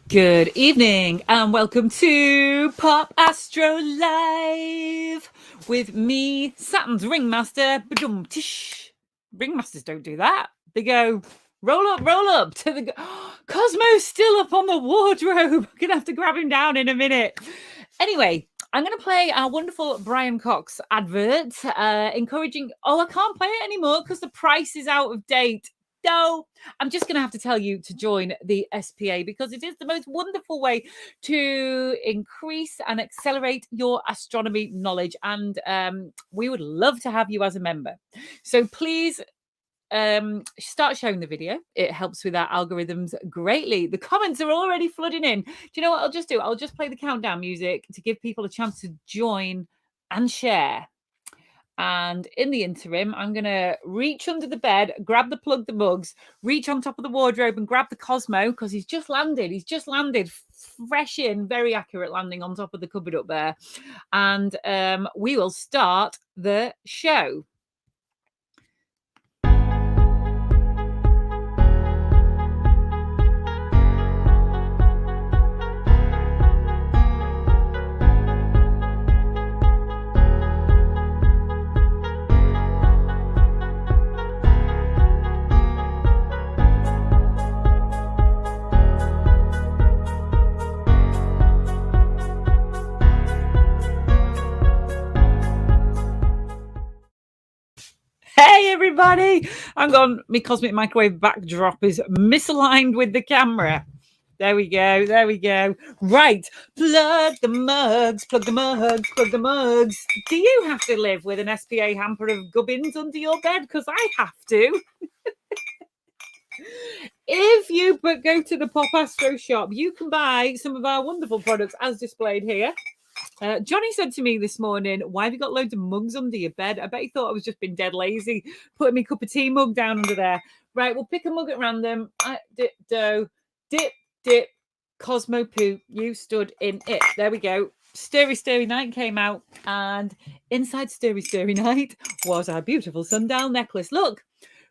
Good evening and welcome to Pop Astro Live with me, Saturn's Ringmaster. Ringmasters don't do that. They go roll up to the Cosmo's still up on the wardrobe. I'm gonna have to grab him down in a minute. Anyway, I'm going to play our wonderful Brian Cox advert, encouraging. Oh, I can't play it anymore because the price is out of date. No, I'm just going to have to tell you to join the SPA because it is the most wonderful way to increase and accelerate your astronomy knowledge. And we would love to have you as a member. So please start showing the video. It helps with our algorithms greatly. The comments are already flooding in. Do you know what I'll just do? I'll just play the countdown music to give people a chance to join and share. And in the interim, I'm going to reach under the bed, grab the plug, the mugs, reach on top of the wardrobe and grab the Cosmo because he's just landed. He's just landed fresh in, very accurate landing on top of the cupboard up there. And we will start the show. Hey everybody, hang on, my cosmic microwave backdrop is misaligned with the camera. There we go, there we go. Right, plug the mugs, plug the mugs, plug the mugs. Do you have to live with an SPA hamper of gubbins under your bed? Because I have to. If you go to the Pop Astro shop, you can buy some of our wonderful products as displayed here. Johnny said to me this morning, why have you got loads of mugs under your bed? I bet he thought I was just being dead lazy, putting my cup of tea mug down under there. Right, we'll pick a mug at random. Dip, Cosmo poo, you stood in it. There we go. Starry Night came out, and inside Starry Night was our beautiful sundial necklace. Look,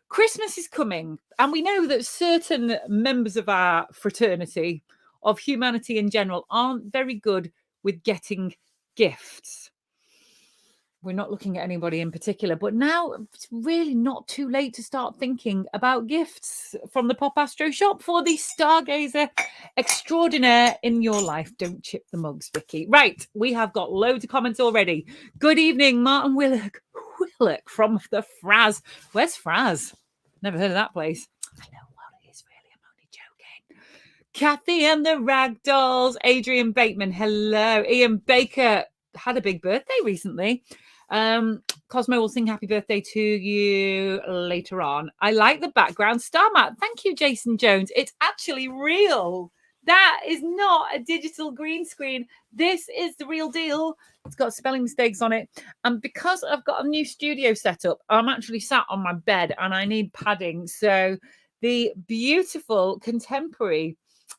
Christmas is coming, and we know that certain members of our fraternity, of humanity in general, aren't very good with getting gifts. We're not looking at anybody in particular, but now it's really not too late to start thinking about gifts from the Pop Astro shop for the stargazer extraordinaire in your life. Don't chip the mugs, Vicky. Right, we have got loads of comments already. Good evening, Martin Willock from the Fraz. Where's Fraz? Never heard of that place. I know what it is, really. I'm only joking. Kathy and the Ragdolls. Adrian Bateman. Hello. Ian Baker had a big birthday recently. Cosmo will sing happy birthday to you later on. I like the background star map. Thank you, Jason Jones. It's actually real. That is not a digital green screen. This is the real deal. It's got spelling mistakes on it. And because I've got a new studio set up, I'm actually sat on my bed and I need padding. So the beautiful contemporary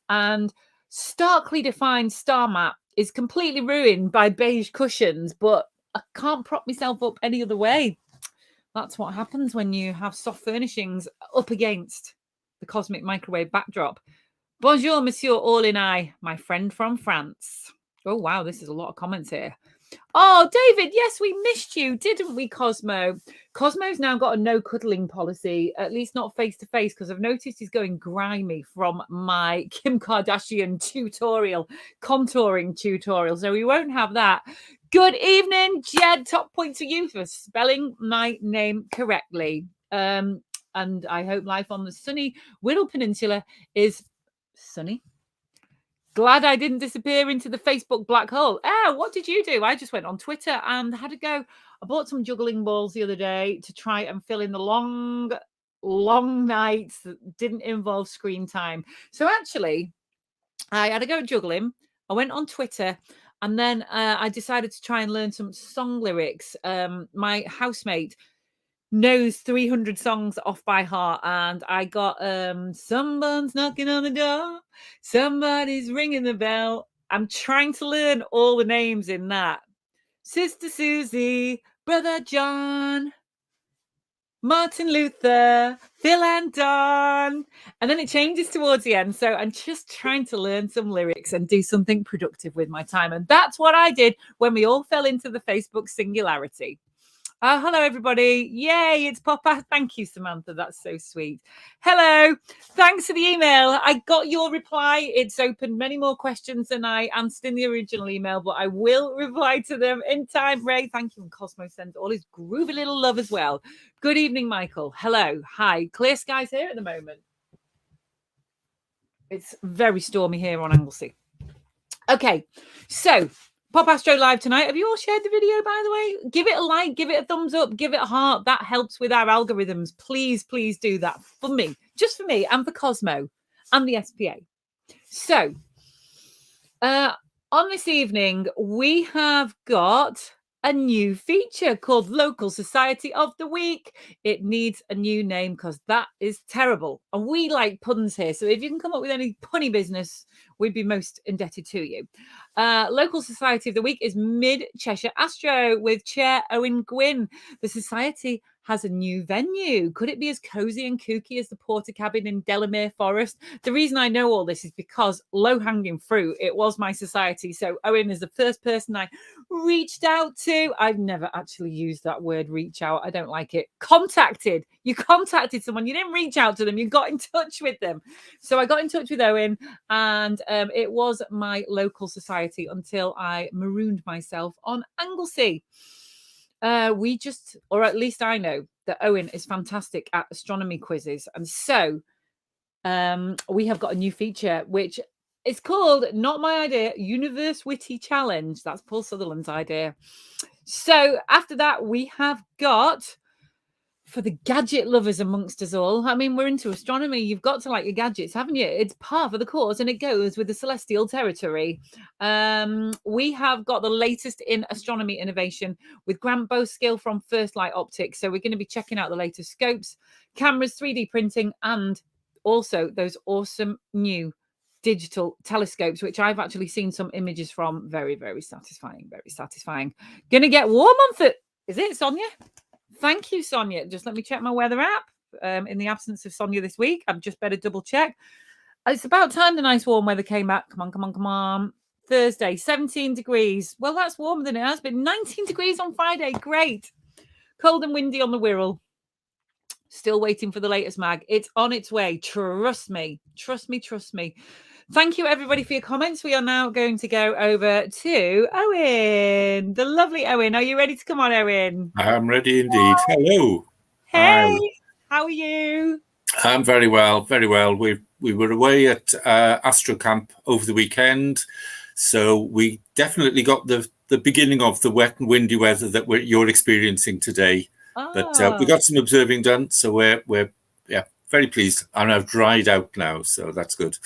and starkly defined star map is completely ruined by beige cushions, but I can't prop myself up any other way. That's what happens when you have soft furnishings up against the cosmic microwave backdrop. Bonjour, Monsieur All in Eye, my friend from France. Oh, wow, this is a lot of comments here. Oh, David, yes, we missed you, didn't we, Cosmo? Cosmo's now got a no cuddling policy, at least not face to face, because I've noticed he's going grimy from my Kim Kardashian contouring tutorial. So we won't have that. Good evening, Jed. Top point to you for spelling my name correctly. And I hope life on the sunny Whittle Peninsula is sunny. Glad I didn't disappear into the Facebook black hole. What did you do? I just went on Twitter and had a go. I bought some juggling balls the other day to try and fill in the long nights that didn't involve screen time. So actually, I had a go at juggling. I went on Twitter and then I decided to try and learn some song lyrics. My housemate knows 300 songs off by heart, and I got someone's knocking on the door, somebody's ringing the bell. I'm trying to learn all the names in that. Sister Susie, Brother John, Martin Luther, Phil and Don. And then it changes towards the end. So I'm just trying to learn some lyrics and do something productive with my time. And that's what I did when we all fell into the Facebook singularity. Hello, everybody. Yay, it's Papa. Thank you, Samantha. That's so sweet. Hello. Thanks for the email. I got your reply. It's opened many more questions than I answered in the original email, but I will reply to them in time. Ray, thank you. And Cosmo sends all his groovy little love as well. Good evening, Michael. Hello. Hi. Clear skies here at the moment. It's very stormy here on Anglesey. Okay, so Pop Astro Live tonight. Have you all shared the video, by the way? Give it a like, give it a thumbs up, give it a heart. That helps with our algorithms. Please, please do that for me, just for me and for Cosmo and the SPA. So, on this evening, we have got a new feature called Local Society of the Week. It needs a new name because that is terrible. And we like puns here. So if you can come up with any punny business, we'd be most indebted to you. Local Society of the Week is Mid Cheshire Astro with Chair Owen Gwynne. The society has a new venue. Could it be as cozy and kooky as the Portacabin in Delamere Forest? The reason I know all this is because low-hanging fruit, it was my society. So Owen is the first person I reached out to. I've never actually used that word, reach out. I don't like it. Contacted. You contacted someone. You didn't reach out to them. You got in touch with them. So I got in touch with Owen, and it was my local society until I marooned myself on Anglesey. We just, or at least I know that Owen is fantastic at astronomy quizzes. And so we have got a new feature, which is called, not my idea, Universe Witty Challenge. That's Paul Sutherland's idea. So after that, we have got, for the gadget lovers amongst us all, I mean, we're into astronomy. You've got to like your gadgets, haven't you? It's par for the course, and it goes with the celestial territory. We have got the latest in astronomy innovation with Grant Bowskill from First Light Optics. So we're going to be checking out the latest scopes, cameras, 3D printing, and also those awesome new digital telescopes, which I've actually seen some images from. Very, very satisfying. Very satisfying. Going to get warm on foot. Is it, Sonia? Thank you, Sonia. Just let me check my weather app. In the absence of Sonia this week, I've just better double check. It's about time the nice warm weather came back. Come on, come on, come on. Thursday, 17 degrees. Well, that's warmer than it has been. 19 degrees on Friday. Great. Cold and windy on the Wirral. Still waiting for the latest mag. It's on its way. Trust me. Trust me. Trust me. Thank you, everybody, for your comments. We are now going to go over to Owen, the lovely Owen. Are you ready to come on, Owen? I'm ready indeed. Hello. Hey, how are you? I'm very well, very well. We were away at Astro Camp over the weekend, so we definitely got the beginning of the wet and windy weather that you're experiencing today. But we got some observing done, so we're very pleased. And I've dried out now, so that's good.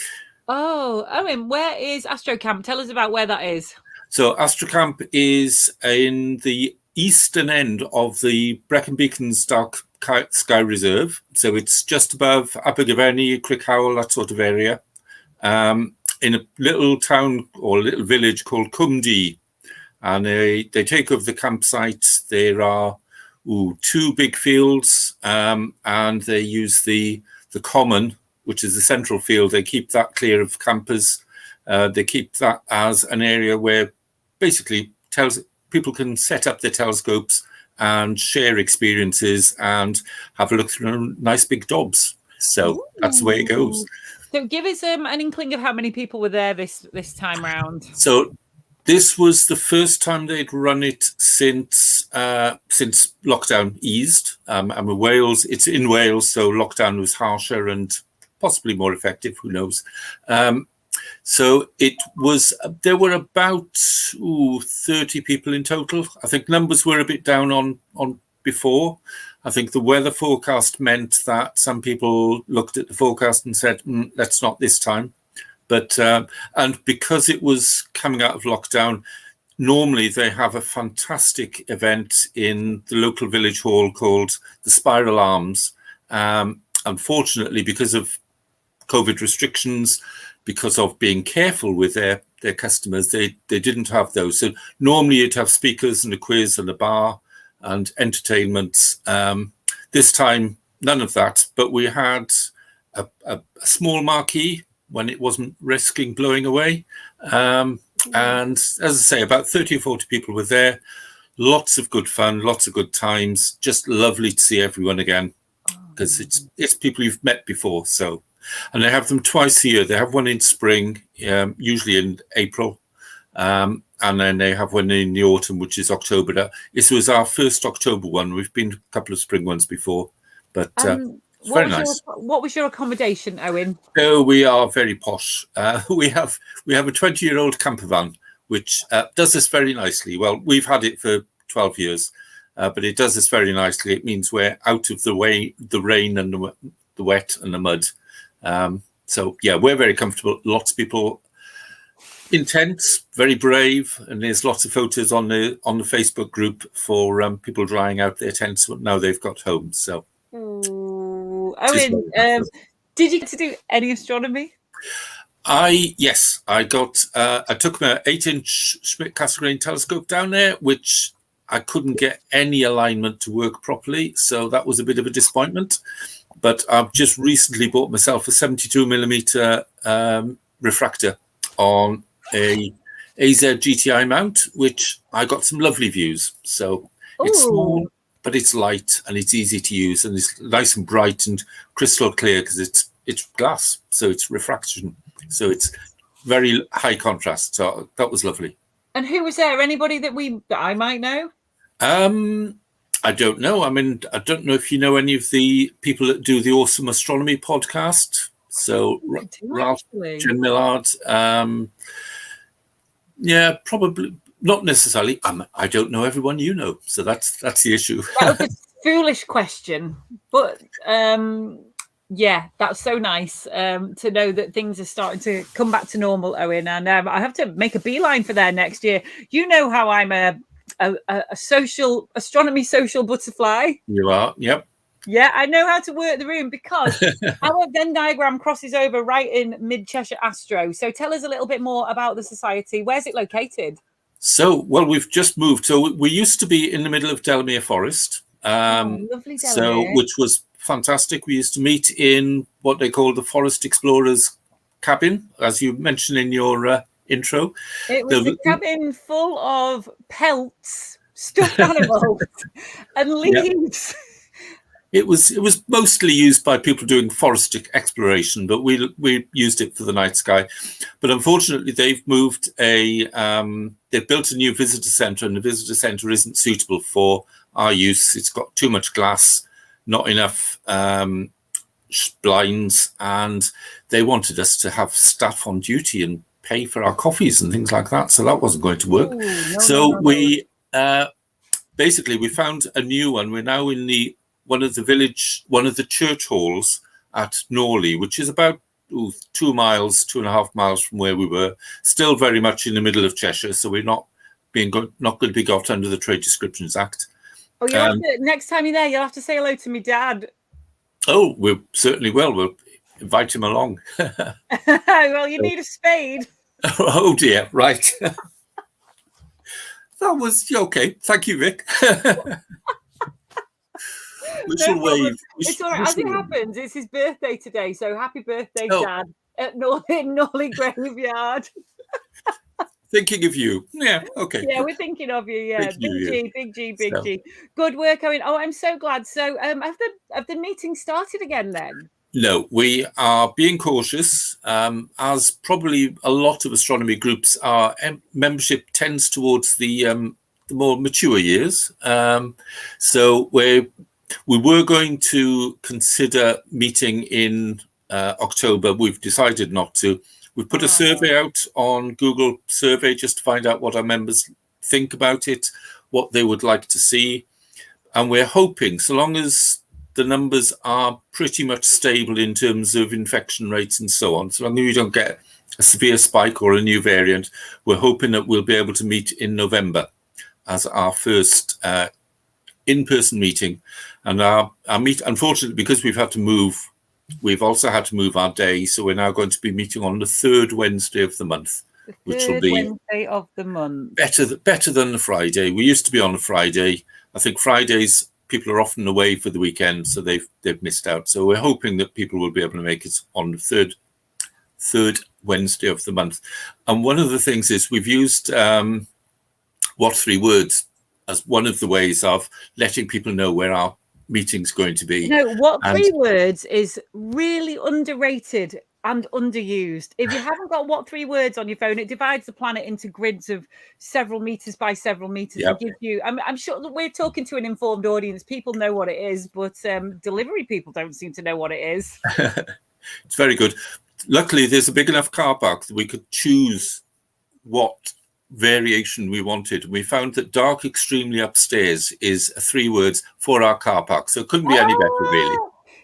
Oh, Owen, where is Astro Camp? Tell us about where that is. So Astro Camp is in the eastern end of the Brecon Beacons Dark Sky Reserve. So it's just above Abergavenny, Crickhowell, that sort of area, in a little town or little village called Cumdee. And they take over the campsite. There are two big fields, and they use the common, which is the central field. They keep that clear of campers. They keep that as an area where basically people can set up their telescopes and share experiences and have a look through nice big dobs. So that's the way it goes. So give us an inkling of how many people were there this time round. So this was the first time they'd run it since lockdown eased. And Wales, it's in Wales, so lockdown was harsher and possibly more effective, who knows. So there were about 30 people in total. I think numbers were a bit down on before. I think the weather forecast meant that some people looked at the forecast and said, let's not this time. But and because it was coming out of lockdown, normally they have a fantastic event in the local village hall called the Spiral Arms. Unfortunately, because of COVID restrictions, because of being careful with their customers, they didn't have those. So normally you'd have speakers and a quiz and a bar and entertainments. This time, none of that, but we had a small marquee when it wasn't risking blowing away. And as I say, about 30 or 40 people were there. Lots of good fun, lots of good times. Just lovely to see everyone again, because it's people you've met before. So, and they have them twice a year. They have one in spring, usually in April, and then they have one in the autumn, which is October. This was our first October one. We've been to a couple of spring ones before, but it's very nice. What was your accommodation, Owen? Oh, we are very posh. We have a 20-year-old camper van, which does this very nicely. Well, we've had it for 12 years, but it does this very nicely. It means we're out of the way, the rain and the wet and the mud. So yeah, we're very comfortable. Lots of people in tents, very brave, and there's lots of photos on the Facebook group for people drying out their tents now they've got home. So, Owen, did you get to do any astronomy? Yes, I took my 8-inch Schmidt-Cassegrain telescope down there, which I couldn't get any alignment to work properly, so that was a bit of a disappointment. But I've just recently bought myself a 72mm refractor on a AZ GTI mount, which I got some lovely views. So it's small, but it's light and it's easy to use, and it's nice and bright and crystal clear because it's glass, so it's refraction. So it's very high contrast. So that was lovely. And who was there? Anybody that I might know? I don't know. I mean, I don't know if you know any of the people that do the Awesome Astronomy podcast. So Ralph, Jen Millard. Yeah, probably not necessarily. I don't know everyone you know. So that's the issue. That was a foolish question, but yeah, that's so nice to know that things are starting to come back to normal, Owen. And I have to make a beeline for there next year. You know how I'm a social astronomy social butterfly. You are, yep. Yeah, I know how to work the room because our Venn diagram crosses over right in Mid Cheshire Astro. So tell us a little bit more about the society. Where's it located? So, well, we've just moved. So we used to be in the middle of Delamere Forest. Lovely Delamere. So, which was fantastic. We used to meet in what they call the Forest Explorers cabin, as you mentioned in your intro. It was a cabin full of pelts, stuffed animals, and leaves. Yeah. It was mostly used by people doing forest exploration, but we used it for the night sky. But unfortunately, they've moved they've built a new visitor centre, and the visitor centre isn't suitable for our use. It's got too much glass, not enough blinds, and they wanted us to have staff on duty and pay for our coffees and things like that. So that wasn't going to work. We basically we found a new one. We're now in one of the church halls at Norley, which is about 2.5 miles from where we were. Still very much in the middle of Cheshire, so we're not going to be got under the Trade Descriptions Act. Oh, next time you're there, you'll have to say hello to me dad. Oh, we certainly will. We'll invite him along. Well, you need a spade. Oh dear, right. That was okay. Thank you, Vic. We shall wave. It's all right. As it happens, it's his birthday today, so happy birthday, Dad, at Norley Graveyard. Thinking of you. Yeah, okay. Yeah, we're thinking of you. Yeah, big G. Good work, Owen. Oh, I'm so glad. So, have the meetings started again then? No, we are being cautious, as probably a lot of astronomy groups, our membership tends towards the more mature years. So we were going to consider meeting in October. We've decided not to. We've put a survey out on Google Survey just to find out what our members think about it, what they would like to see. And we're hoping, so long as the numbers are pretty much stable in terms of infection rates and so on, so long as we don't get a severe spike or a new variant, we're hoping that we'll be able to meet in November as our first in-person meeting. And our meet, unfortunately, because we've had to move, we've also had to move our day, so we're now going to be meeting on the third Wednesday of the month, which will be Wednesday of the month. Better than the Friday. We used to be on a Friday. I think Fridays people are often away for the weekend, so they've missed out. So we're hoping that people will be able to make it on the third Wednesday of the month. And one of the things is we've used what 3 words as one of the ways of letting people know where our meeting's going to be. What 3 words is really underrated and underused. If you haven't got what 3 words on your phone, it divides the planet into grids of several meters by several meters and gives you, I'm sure that we're talking to an informed audience. People know what it is, but delivery people don't seem to know what it is. It's very good. Luckily, there's a big enough car park that we could choose what variation we wanted. We found that dark extremely upstairs is 3 words for our car park, so it couldn't be any better, really.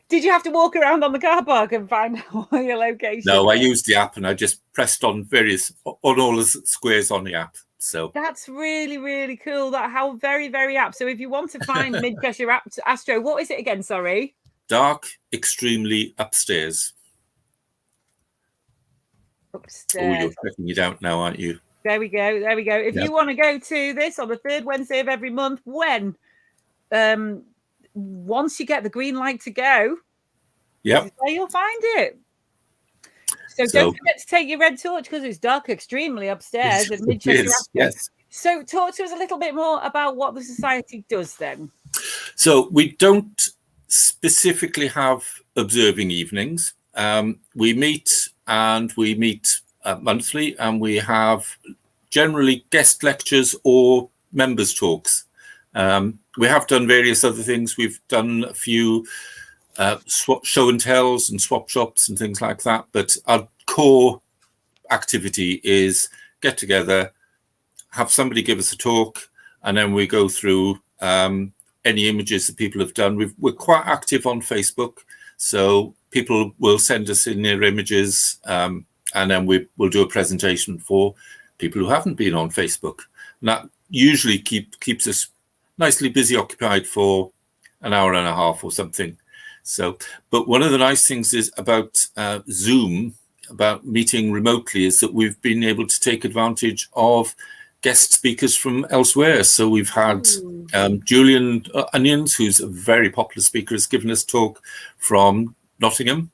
Did you have to walk around on the car park and find out your location? No, I used the app and I just pressed on all the squares on the app. So that's really, really cool. How very, very apt. So if you want to find Mid Cheshire Astro, what is it again? Sorry. Dark extremely upstairs. Upstairs. Oh, you're checking it out now, aren't you? There we go. There we go. If you want to go to this on the 3rd Wednesday of every month, once you get the green light to go, where you'll find it. So don't forget to take your red torch because it's dark extremely upstairs at Mid Cheshire Astro. Yes. So talk to us a little bit more about what the society does then. So we don't specifically have observing evenings. We meet monthly, and we have generally guest lectures or members talks. We have done various other things. We've done a few show and tells and swap shops and things like that. But our core activity is get together, have somebody give us a talk, and then we go through any images that people have done. We're quite active on Facebook, so people will send us in their images, and then we'll do a presentation for people who haven't been on Facebook. And that usually keeps us nicely busy occupied for an hour and a half or something. So, but one of the nice things is about Zoom, about meeting remotely, is that we've been able to take advantage of guest speakers from elsewhere. So we've had Julian Onions, who's a very popular speaker, has given us talk from Nottingham.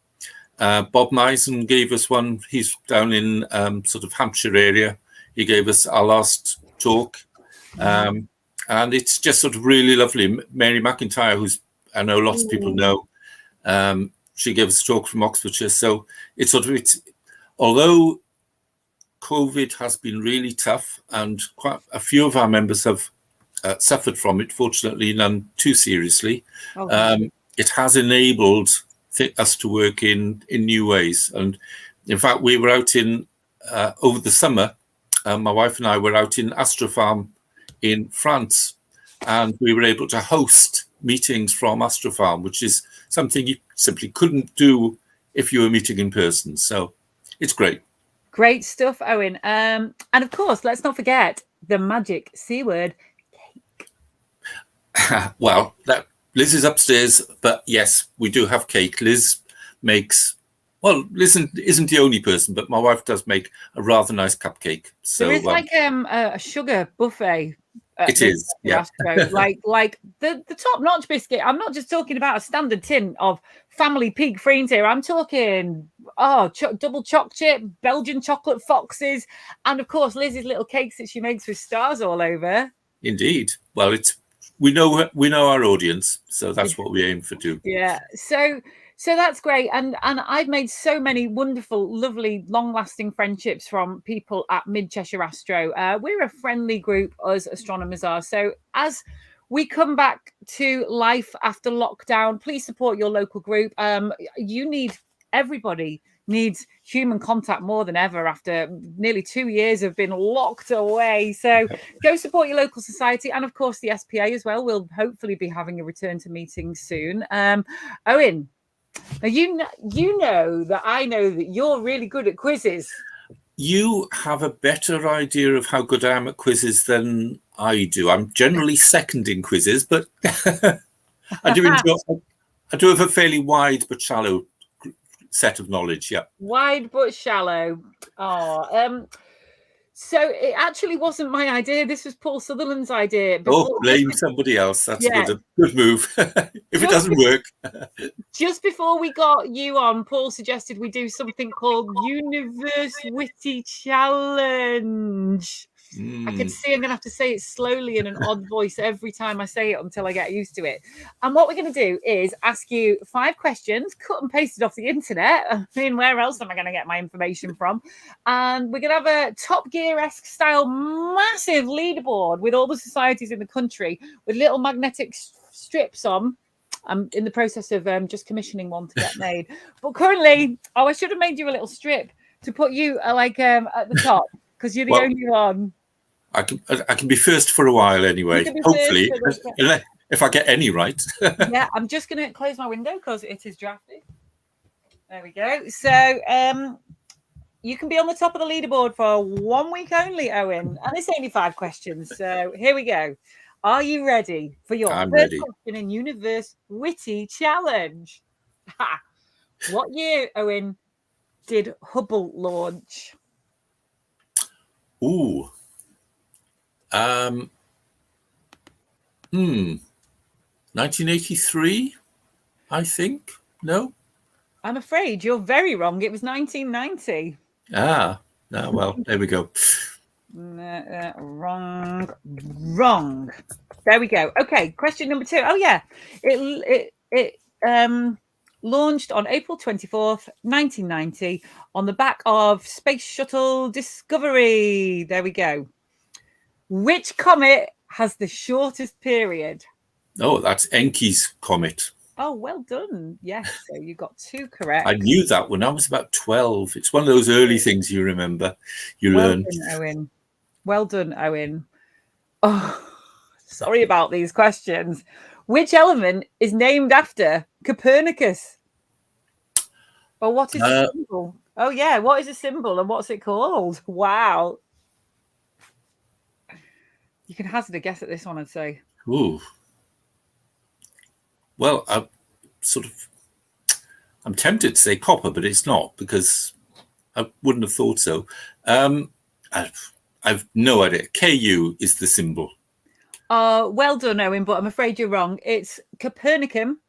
Bob Misen gave us one. He's down in sort of Hampshire area. He gave us our last talk. And it's just sort of really lovely. Mary McIntyre, who's I know lots of people know, she gave us a talk from Oxfordshire. So it's although COVID has been really tough and quite a few of our members have suffered from it, fortunately none too seriously, it has enabled us to work in new ways. And in fact, we were out in over the summer, my wife and I were out in Astrofarm in France, and we were able to host meetings from Astrofarm, which is something you simply couldn't do if you were meeting in person. So it's great. Great stuff, Owen. And of course, let's not forget the magic C word, cake. Well, Liz is upstairs, but yes, we do have cake. Liz isn't the only person, but my wife does make a rather nice cupcake. So there is like a sugar buffet. It is, yeah. like the top-notch biscuit. I'm not just talking about a standard tin of family peak Friends here. I'm talking double choc chip, Belgian chocolate foxes, and of course Liz's little cakes that she makes with stars all over. Indeed. Well, we know our audience, so that's what we aim for too. Yeah. So that's great. And I've made so many wonderful, lovely, long-lasting friendships from people at Mid Cheshire Astro. We're a friendly group, us astronomers are. So as we come back to life after lockdown, please support your local group. Everybody needs human contact more than ever after nearly 2 years of being locked away. So go support your local society, and of course the SPA as well. We'll hopefully be having a return to meetings soon. Owen, now you know that I know that you're really good at quizzes. You have a better idea of how good I am at quizzes than I do. I'm generally second in quizzes, but I do have a fairly wide but shallow set of knowledge. Yeah, wide but shallow. So it actually wasn't my idea. This was Paul Sutherland's idea. Oh, blame somebody else. That's Yeah. a good move. If it doesn't work. Just before we got you on, Paul suggested we do something called Universe Witty Challenge. I can see I'm going to have to say it slowly in an odd voice every time I say it until I get used to it. And what we're going to do is ask you 5 questions, cut and pasted off the internet. I mean, where else am I going to get my information from? And we're going to have a Top Gear-esque style massive leaderboard with all the societies in the country with little magnetic strips on. I'm in the process of just commissioning one to get made. But currently, I should have made you a little strip to put you at the top because you're the only one. I can be first for a while anyway. Hopefully, if I get any right. Yeah, I'm just going to close my window because it is drafty. There we go. So you can be on the top of the leaderboard for 1 week only, Owen. And it's only 5 questions. So here we go. Are you ready for your first question in Universe Witty Challenge? What year, Owen, did Hubble launch? Ooh. 1983, I think. No? I'm afraid you're very wrong. It was 1990. Well, there we go. Wrong. There we go. Okay, question number 2. Oh yeah, it launched on April 24th, 1990, on the back of Space Shuttle Discovery. There we go. Which comet has the shortest period? Oh, that's Encke's comet. Oh, well done. Yes, so you got 2 correct. I knew that when I was about 12. It's one of those early things you remember, you learn. Well done, Owen. Oh, sorry about these questions. Which element is named after Copernicus? Or what is the symbol? Oh, yeah. What is a symbol and what's it called? Wow. You can hazard a guess at this one, I'd say. Ooh. Well, I'm tempted to say copper, but it's not because I wouldn't have thought so. I've no idea. Ku is the symbol. Well done, Owen, but I'm afraid you're wrong. It's Copernicum.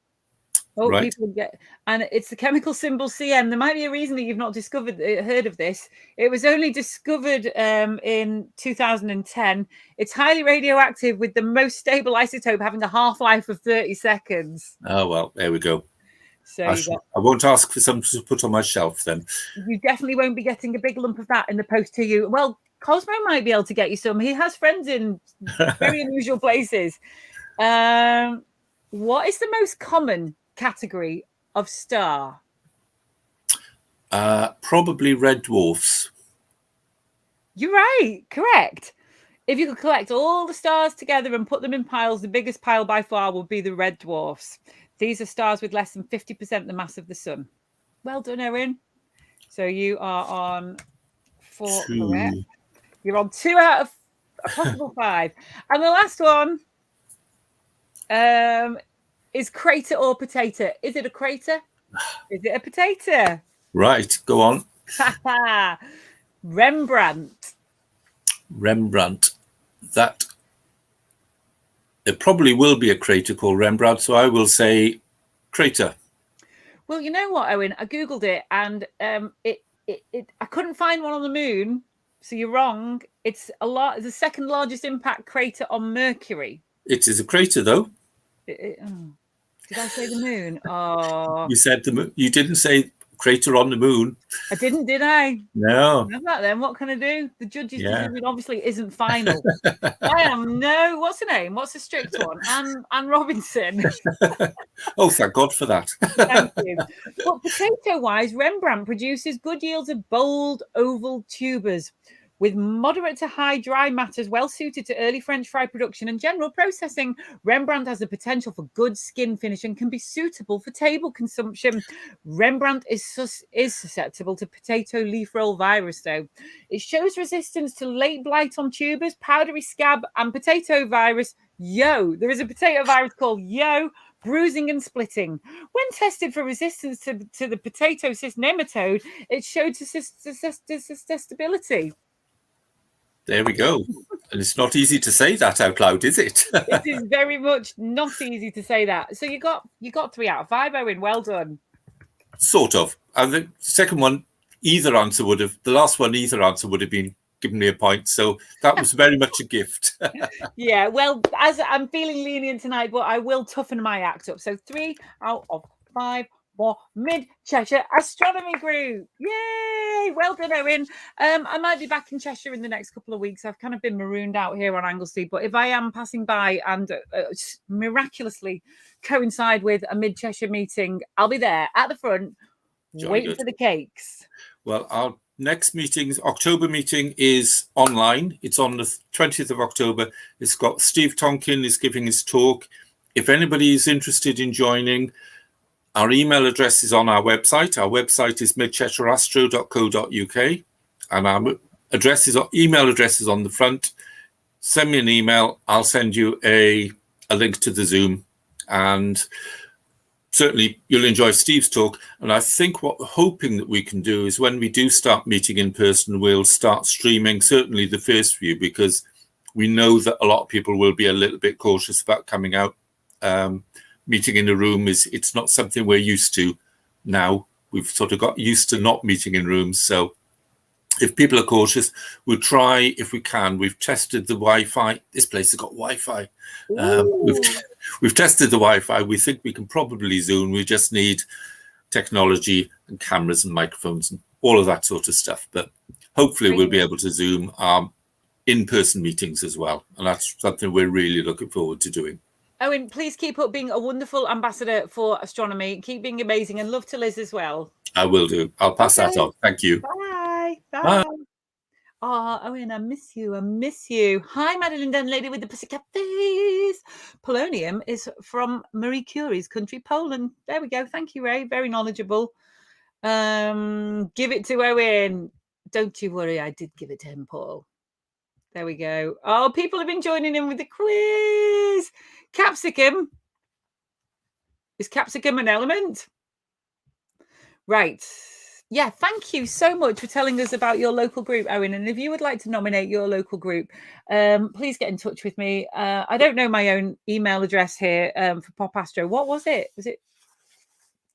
Oh, right. People get, and it's the chemical symbol Cm. There might be a reason that you've not heard of this. It was only discovered in 2010. It's highly radioactive with the most stable isotope having a half-life of 30 seconds. Oh, well, there we go. So I won't ask for some to put on my shelf then. You definitely won't be getting a big lump of that in the post to you. Well, Cosmo might be able to get you some. He has friends in very unusual places. What is the most common category of star? Probably red dwarfs. You're right. Correct. If you could collect all the stars together and put them in piles, the biggest pile by far would be the red dwarfs. These are stars with less than 50% the mass of the sun. Well done, Erin. So you are on 4 correct. You're on 2 out of a possible 5. And the last one is crater or potato. Is it a crater? Is it a potato? Right, go on. Rembrandt. That there probably will be a crater called Rembrandt, so I will say crater. Well, you know what, Owen? I googled it and I couldn't find one on the moon, so you're wrong. It's the second largest impact crater on Mercury. It is a crater, though. Did I say the moon? Oh, you said the moon. You didn't say crater on the moon. I didn't, did I? No. That then. What can I do? The judge's decision obviously isn't final. What's her name? What's the strict one? Anne Robinson. Oh, thank God for that. Thank you. But potato-wise, Rembrandt produces good yields of bold oval tubers with moderate to high dry matters well suited to early French fry production and general processing. Rembrandt has the potential for good skin finish and can be suitable for table consumption. Rembrandt is susceptible to potato leaf roll virus, though. It shows resistance to late blight on tubers, powdery scab, and potato virus. There is a potato virus called bruising and splitting. When tested for resistance to the potato cyst nematode, it showed susceptibility. There we go. And it's not easy to say that out loud, is it? It is very much not easy to say that. So you got 3 out of 5, Owen. Well done. Sort of. And the second one, the last one, either answer would have been given me a point. So that was very much a gift. Yeah, well, as I'm feeling lenient tonight, but I will toughen my act up. So 3 out of 5 for Mid Cheshire Astronomy Group. Yay! Well done, Owen. I might be back in Cheshire in the next couple of weeks. I've kind of been marooned out here on Anglesey, but if I am passing by and miraculously coincide with a Mid Cheshire meeting, I'll be there at the front, waiting for the cakes. Well, our next October meeting is online. It's on the 20th of October. It's got Steve Tonkin is giving his talk. If anybody is interested in joining, our email address is on our website. Our website is midcheshireastro.co.uk, and our email address is on the front. Send me an email. I'll send you a link to the Zoom, and certainly you'll enjoy Steve's talk. And I think what we're hoping that we can do is when we do start meeting in person, we'll start streaming, certainly the first few, because we know that a lot of people will be a little bit cautious about coming out. Meeting in a room it's not something we're used to now. We've sort of got used to not meeting in rooms. So if people are cautious, we'll try if we can. We've tested the Wi-Fi. This place has got Wi-Fi. We've tested the Wi-Fi. We think we can probably Zoom. We just need technology and cameras and microphones and all of that sort of stuff. But hopefully we'll be able to Zoom in-person meetings as well. And that's something we're really looking forward to doing. Owen, please keep up being a wonderful ambassador for astronomy. Keep being amazing, and love to Liz as well. I will do. I'll pass that on. Thank you. Bye. Bye. Oh, Owen, I miss you. I miss you. Hi, Madeline Dunn, lady with the pussycat face. Polonium is from Marie Curie's country, Poland. There we go. Thank you, Ray. Very knowledgeable. Give it to Owen. Don't you worry. I did give it to him, Paul. There we go. Oh, people have been joining in with the quiz. Capsicum. Is capsicum an element? Right. Yeah, thank you so much for telling us about your local group, Owen. And if you would like to nominate your local group, please get in touch with me. I don't know my own email address here for Pop Astro. What was it? Was it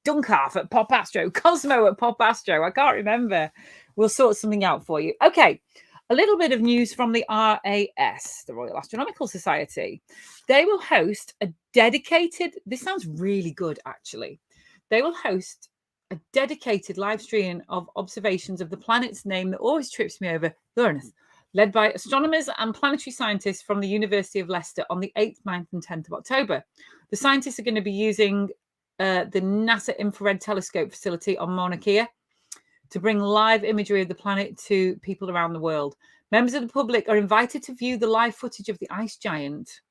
Duncalf at Pop Astro? Cosmo at Pop Astro? I can't remember. We'll sort something out for you. Okay. A little bit of news from the RAS, the Royal Astronomical Society. They will host a dedicated, this sounds really good actually. They will host a dedicated live stream of observations of the planet's name that always trips me over, Uranus, led by astronomers and planetary scientists from the University of Leicester on the 8th, 9th and 10th of October. The scientists are going to be using the NASA Infrared Telescope facility on Mauna Kea to bring live imagery of the planet to people around the world. Members of the public are invited to view the live footage of the ice giant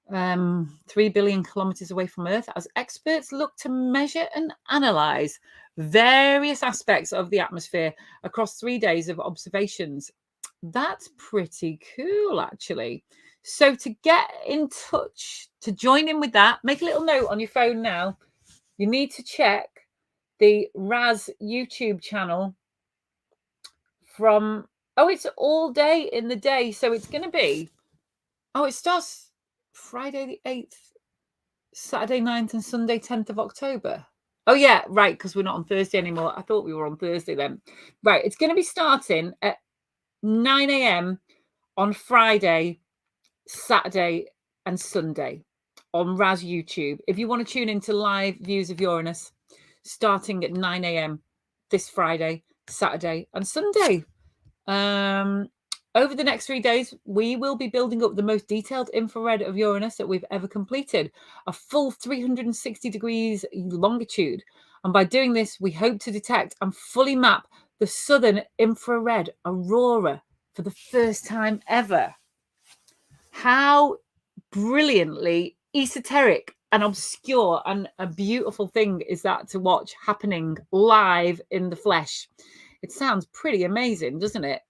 3 billion kilometers away from Earth as experts look to measure and analyze various aspects of the atmosphere across 3 days of observations. That's pretty cool, actually. So to get in touch, to join in with that, make a little note on your phone now. You need to check the RAS YouTube channel from, it's all day in the day. So it's going to be, it starts Friday the 8th, Saturday 9th and Sunday 10th of October. Oh, yeah, right, because we're not on Thursday anymore. I thought we were on Thursday then. Right, it's going to be starting at 9 a.m. on Friday, Saturday and Sunday on RAS YouTube. If you want to tune into live views of Uranus, starting at 9 a.m. this Friday, Saturday and Sunday. Over the next 3 days, we will be building up the most detailed infrared of Uranus that we've ever completed, a full 360 degrees longitude. And by doing this, we hope to detect and fully map the southern infrared aurora for the first time ever. How brilliantly esoteric and obscure and a beautiful thing is that to watch happening live in the flesh. It sounds pretty amazing, doesn't it?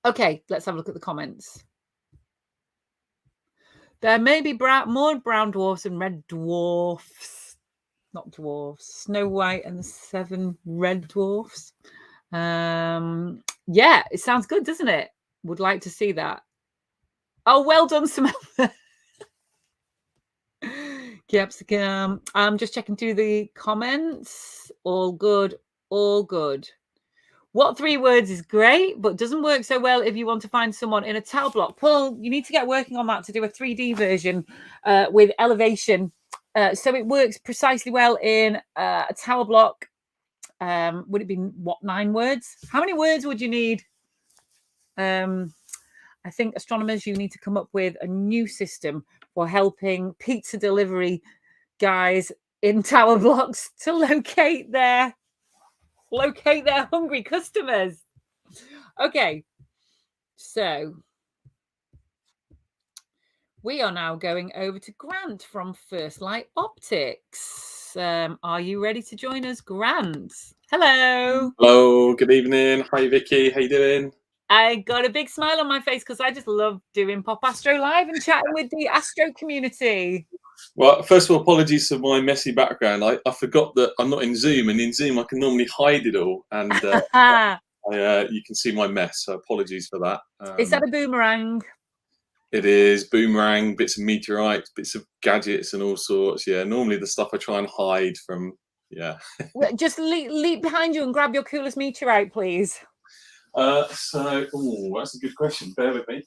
Okay, let's have a look at the comments. There may be more brown dwarfs and red dwarfs. Not dwarfs. Snow White and the 7 red dwarfs. Yeah, it sounds good, doesn't it? Would like to see that. Oh, well done, Samantha. Capsicum. I'm just checking through the comments. All good. All good. What 3 words is great, but doesn't work so well if you want to find someone in a towel block. Paul, you need to get working on that to do a 3D version with elevation. So it works precisely well in a tower block. Would it be, what, 9 words? How many words would you need? I think astronomers, you need to come up with a new system for helping pizza delivery guys in tower blocks to locate their hungry customers. Okay, so we are now going over to Grant from First Light Optics. Are you ready to join us, Grant? Hello. Hello, good evening. Hi, Vicky. How you doing? I got a big smile on my face because I just love doing Pop Astro Live and chatting with the Astro community. Well, first of all, apologies for my messy background. I forgot that I'm not in Zoom, and in Zoom I can normally hide it all, and you can see my mess. So apologies for that. Is that a boomerang? It is boomerang, bits of meteorites, bits of gadgets, and all sorts. Yeah, normally the stuff I try and hide from. Yeah. Just leap behind you and grab your coolest meteorite, please. That's a good question. Bear with me.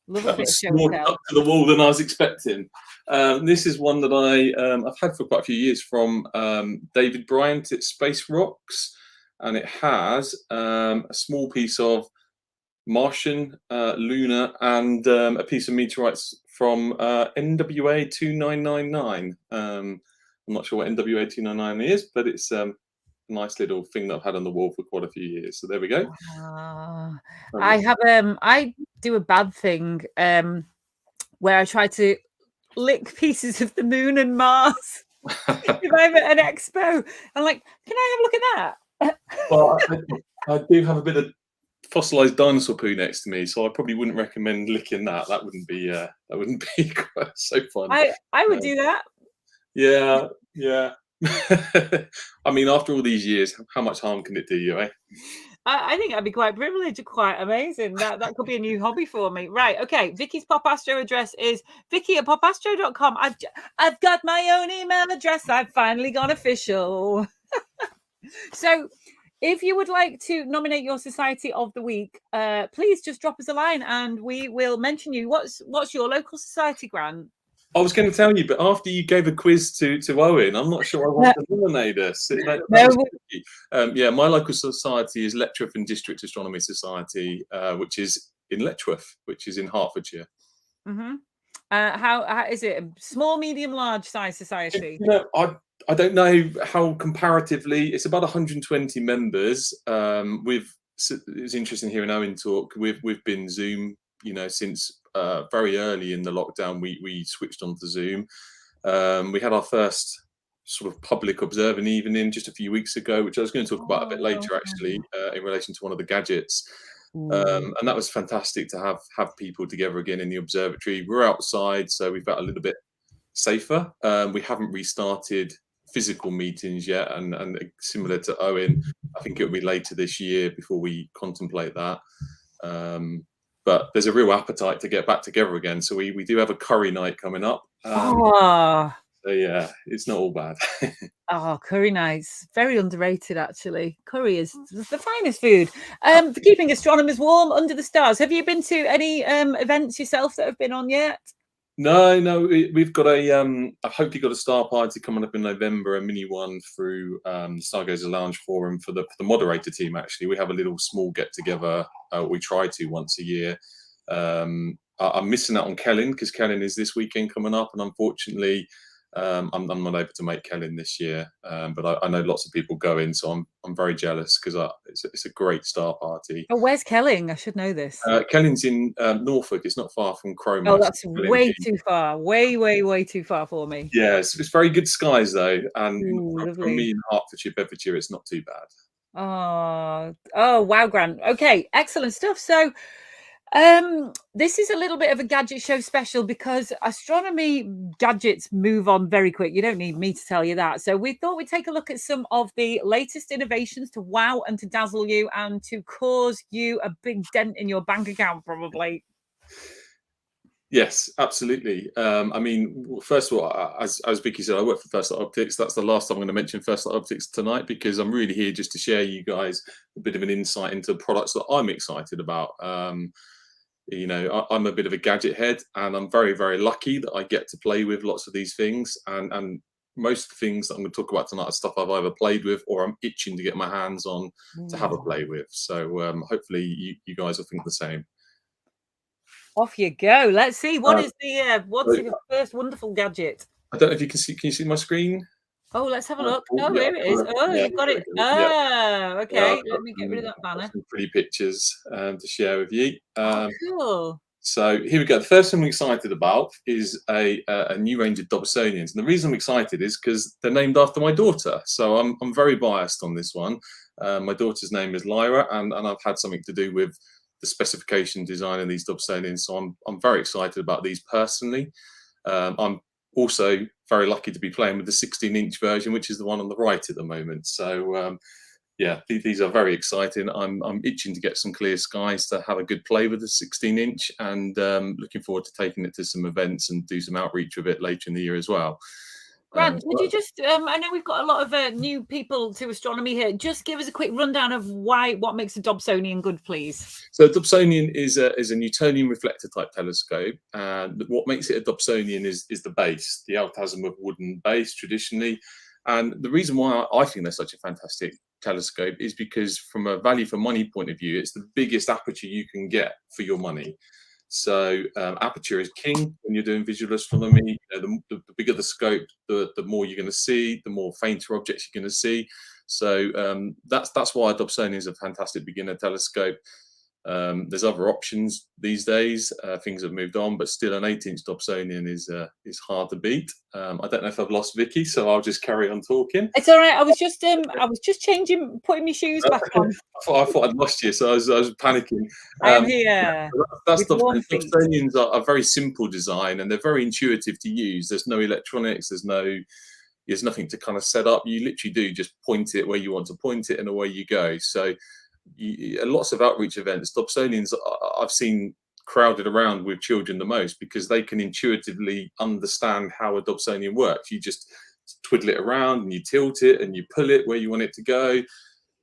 That was more up to the wall than I was expecting. This is one that I've had for quite a few years from David Bryant. It's Space Rocks, and it has a small piece of Martian, lunar, and a piece of meteorites from NWA 2999. I'm not sure what NWA 299 is, but it's nice little thing that I've had on the wall for quite a few years. So there we go. I do a bad thing where I try to lick pieces of the moon and Mars. If I'm at an expo, I'm like, can I have a look at that? Well, I do have a bit of fossilized dinosaur poo next to me, so I probably wouldn't recommend licking that. That wouldn't be quite so fun. I would do that. Yeah. I mean, after all these years, how much harm can it do you, eh? I think I'd be quite privileged, quite amazing. That could be a new hobby for me. Right, okay. Vicky's Pop Astro address is vicky@popastro.com. I've got my own email address. I've finally gone official. So if you would like to nominate your Society of the Week, please just drop us a line and we will mention you. What's your local society, Grant? I was going to tell you, but after you gave a quiz to Owen, I'm not sure I want to nominate us. Yeah, my local society is Letchworth and District Astronomy Society, which is in Letchworth, which is in Hertfordshire. Mm-hmm. How is it? A small, medium, large size society? I don't know how comparatively. It's about 120 members. It was interesting hearing Owen talk. We've been Zoom, since very early in the lockdown. We switched on to Zoom. We had our first sort of public observing evening just a few weeks ago, which I was going to talk about a bit later, actually, in relation to one of the gadgets. And that was fantastic to have people together again in the observatory. We're outside, so we felt a little bit safer. We haven't restarted physical meetings yet, and similar to Owen, I think it'll be later this year before we contemplate that. But there's a real appetite to get back together again. So we do have a curry night coming up. So yeah, it's not all bad. Curry nights. Very underrated, actually. Curry is the finest food. For keeping astronomers warm under the stars. Have you been to any events yourself that have been on yet? No. We've got I've hopefully got a star party coming up in November, a mini one through the Stargazer Lounge Forum for the moderator team. Actually, we have a little small get together. We try to once a year. I'm missing out on Kellen because Kellen is this weekend coming up, and unfortunately, I'm not able to make Kellen this year. But I know lots of people going, so I'm very jealous because it's a great star party. Oh, where's Kelling? I should know this. Kelling's in Norfolk. It's not far from Cromer. Oh, that's way too far. Way too far for me. Yeah, it's very good skies though, and for me in Hertfordshire, Bedfordshire, it's not too bad. Oh, wow, Grant. Okay, excellent stuff. So This is a little bit of a gadget show special because astronomy gadgets move on very quick. You don't need me to tell you that. So we thought we'd take a look at some of the latest innovations to wow and to dazzle you and to cause you a big dent in your bank account, probably. Yes, absolutely. I mean, first of all, as Vicky said, I work for First Light Optics. That's the last time I'm going to mention First Light Optics tonight, because I'm really here just to share you guys a bit of an insight into products that I'm excited about. You know, I'm a bit of a gadget head, and I'm very, very lucky that I get to play with lots of these things. And most of the things that I'm going to talk about tonight are stuff I've either played with or I'm itching to get my hands on to have a play with. So hopefully you guys will think the same. Off you go. Let's see. What's the first wonderful gadget? I don't know if you can see. Can you see my screen? Oh, let's have a look. Oh, yeah, here it is. Oh, yeah, you've got it. yeah. Oh, okay. Let me get rid of that banner. Some pretty pictures to share with you. Cool. So here we go. The first thing I'm excited about is a new range of Dobsonians, and the reason I'm excited is because they're named after my daughter. So I'm very biased on this one. My daughter's name is Lyra, and I've had something to do with the specification design of these Dobsonians. So I'm very excited about these personally. I'm also very lucky to be playing with the 16-inch version, which is the one on the right at the moment. So yeah, these are very exciting. I'm itching to get some clear skies to have a good play with the 16-inch, and looking forward to taking it to some events and do some outreach with it later in the year as well. Grant, would you just, I know we've got a lot of new people to astronomy here. Just give us a quick rundown of what makes a Dobsonian good, please. So a Dobsonian is a Newtonian reflector type telescope. And what makes it a Dobsonian is the base. The altasm of wooden base traditionally. And the reason why I think they're such a fantastic telescope is because from a value for money point of view, it's the biggest aperture you can get for your money. So aperture is king when you're doing visual astronomy. You know, the bigger the scope, the more you're going to see, the more fainter objects you're going to see. So that's why a Dobsonian is a fantastic beginner telescope. There's other options these days. Things have moved on, but still an 8-inch Dobsonian is hard to beat. I don't know if I've lost Vicky, so I'll just carry on talking. It's all right. I was just putting my shoes back on. I thought I'd lost you, so I was panicking. I'm here. Dobsonians are a very simple design, and they're very intuitive to use. There's no electronics. There's nothing to kind of set up. You literally do just point it where you want to point it, and away you go. So lots of outreach events, Dobsonians I've seen crowded around with children the most, because they can intuitively understand how a Dobsonian works. You just twiddle it around and you tilt it and you pull it where you want it to go,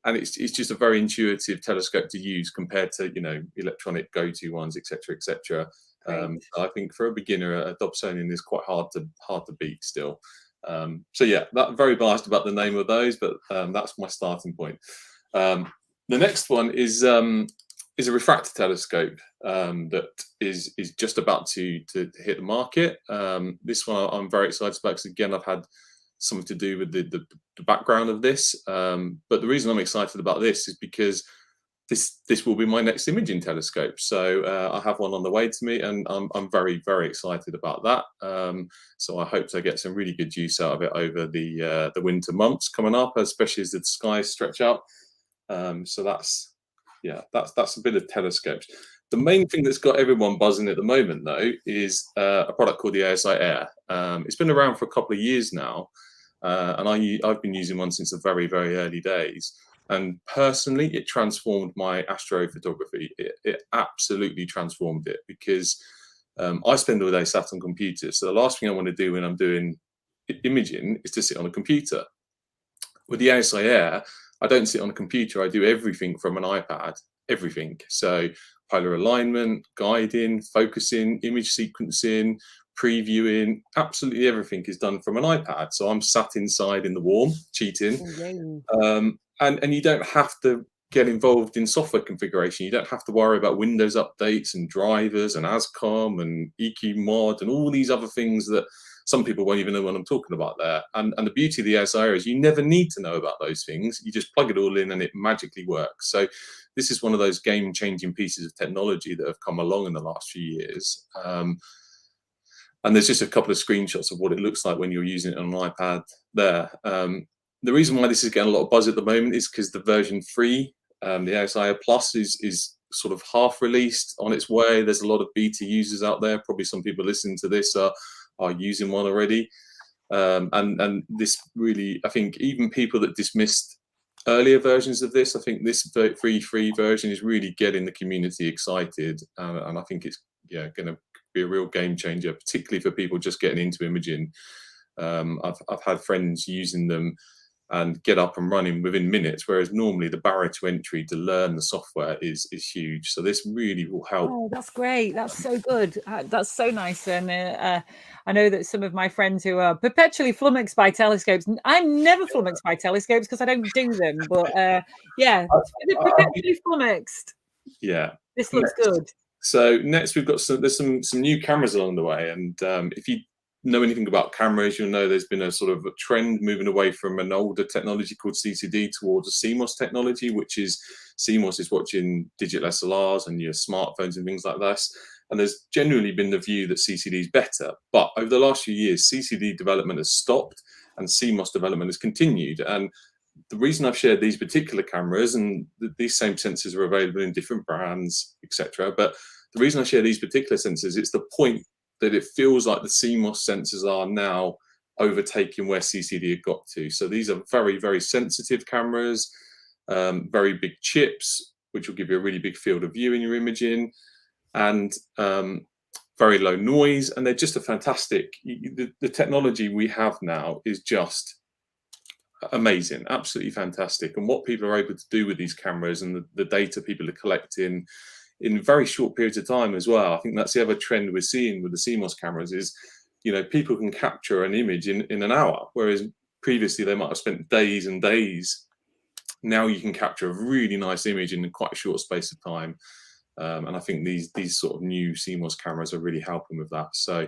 and it's just a very intuitive telescope to use compared to, you know, electronic go-to ones, etc., etc. I think for a beginner, a Dobsonian is quite hard to beat still. So yeah, very biased about the name of those, but that's my starting point. The next one is a refractor telescope that is just about to hit the market. This one I'm very excited about because, again, I've had something to do with the background of this. But the reason I'm excited about this is because this will be my next imaging telescope. So I have one on the way to me, and I'm very, very excited about that. So I hope to get some really good use out of it over the winter months coming up, especially as the skies stretch out. So that's a bit of telescopes. The main thing that's got everyone buzzing at the moment, though, is a product called the ASI Air. It's been around for a couple of years now, and I've been using one since the very, very early days. And personally, it transformed my astrophotography. It absolutely transformed it, because I spend all day sat on computers. So the last thing I want to do when I'm doing imaging is to sit on a computer. With the ASI Air, I don't sit on a computer. I do everything from an iPad, everything. So polar alignment, guiding, focusing, image sequencing, previewing, absolutely everything is done from an iPad. So I'm sat inside in the warm, cheating. And you don't have to get involved in software configuration. You don't have to worry about Windows updates and drivers and ASCOM and EQ mod and all these other things that some people won't even know what I'm talking about there. And the beauty of the ASI Air is you never need to know about those things. You just plug it all in and it magically works. So this is one of those game-changing pieces of technology that have come along in the last few years. And there's just a couple of screenshots of what it looks like when you're using it on an iPad there. The reason why this is getting a lot of buzz at the moment is because the version 3, the ASI Air Plus, is sort of half released, on its way. There's a lot of beta users out there. Probably some people listening to this are using one already. And this really, I think, even people that dismissed earlier versions of this, I think this free version is really getting the community excited, and I think it's going to be a real game changer, particularly for people just getting into imaging. I've had friends using them and get up and running within minutes, whereas normally the barrier to entry to learn the software is huge. So this really will help. Oh, that's great. That's so good. That's so nice. And I know that some of my friends who are perpetually flummoxed by telescopes, I'm never flummoxed by telescopes because I don't do them. But yeah, perpetually flummoxed. Yeah, this looks good. So next we've got there's some new cameras along the way, and if you know anything about cameras, you'll know there's been a sort of a trend moving away from an older technology called CCD towards a CMOS technology, which is CMOS is watching digital SLRs and your smartphones and things like this. And there's generally been the view that CCD is better, but over the last few years, CCD development has stopped and CMOS development has continued. And the reason I've shared these particular cameras, and these same sensors are available in different brands, etc. But the reason I share these particular sensors, it's the point that it feels like the CMOS sensors are now overtaking where CCD had got to. So these are very, very sensitive cameras, very big chips, which will give you a really big field of view in your imaging, and very low noise. And they're just a fantastic, the technology we have now is just amazing, absolutely fantastic. And what people are able to do with these cameras and the data people are collecting in very short periods of time as well. I think that's the other trend we're seeing with the CMOS cameras is, people can capture an image in an hour, whereas previously they might have spent days and days. Now you can capture a really nice image in quite a short space of time. And I think these sort of new CMOS cameras are really helping with that. So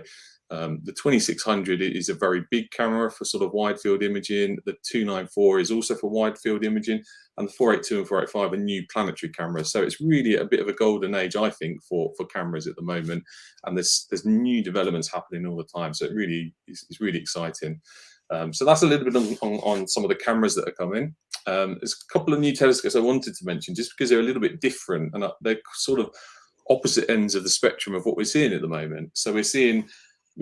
the 2600 is a very big camera for sort of wide field imaging. The 294 is also for wide field imaging, and the 482 and 485 are new planetary cameras. So it's really a bit of a golden age, I think, for cameras at the moment. And there's new developments happening all the time. So it really is really exciting. So that's a little bit on some of the cameras that are coming. There's a couple of new telescopes I wanted to mention just because they're a little bit different and they're sort of opposite ends of the spectrum of what we're seeing at the moment. So we're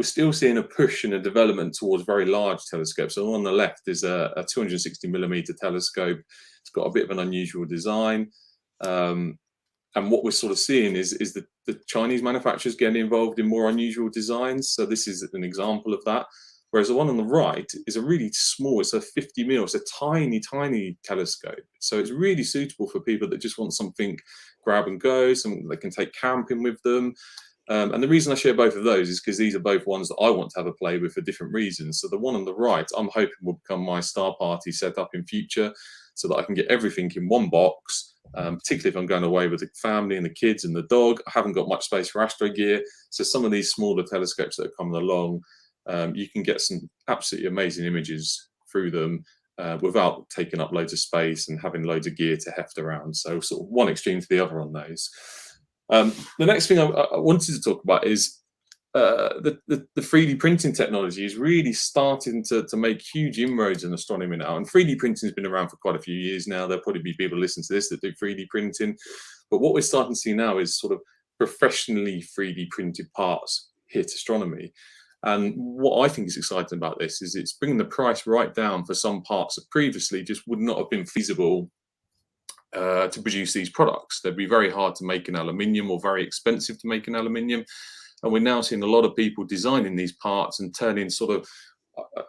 still seeing a push and a development towards very large telescopes. So on the left is a 260mm telescope. It's got a bit of an unusual design. And what we're sort of seeing is the Chinese manufacturers getting involved in more unusual designs. So this is an example of that. Whereas the one on the right is a really small, it's a 50mm, it's a tiny, tiny telescope. So it's really suitable for people that just want something grab and go, something they can take camping with them. And the reason I share both of those is because these are both ones that I want to have a play with for different reasons. So the one on the right, I'm hoping will become my star party setup in future so that I can get everything in one box, particularly if I'm going away with the family and the kids and the dog. I haven't got much space for astro gear. So some of these smaller telescopes that are coming along, you can get some absolutely amazing images through them without taking up loads of space and having loads of gear to heft around. So sort of one extreme to the other on those. The next thing I wanted to talk about is the 3D printing technology is really starting to make huge inroads in astronomy now. And 3D printing has been around for quite a few years now. There'll probably be people listening to this that do 3D printing. But what we're starting to see now is sort of professionally 3D printed parts hit astronomy. And what I think is exciting about this is it's bringing the price right down for some parts that previously just would not have been feasible to produce these products. They'd be very hard to make in aluminium or very expensive to make in aluminium. And we're now seeing a lot of people designing these parts and turning sort of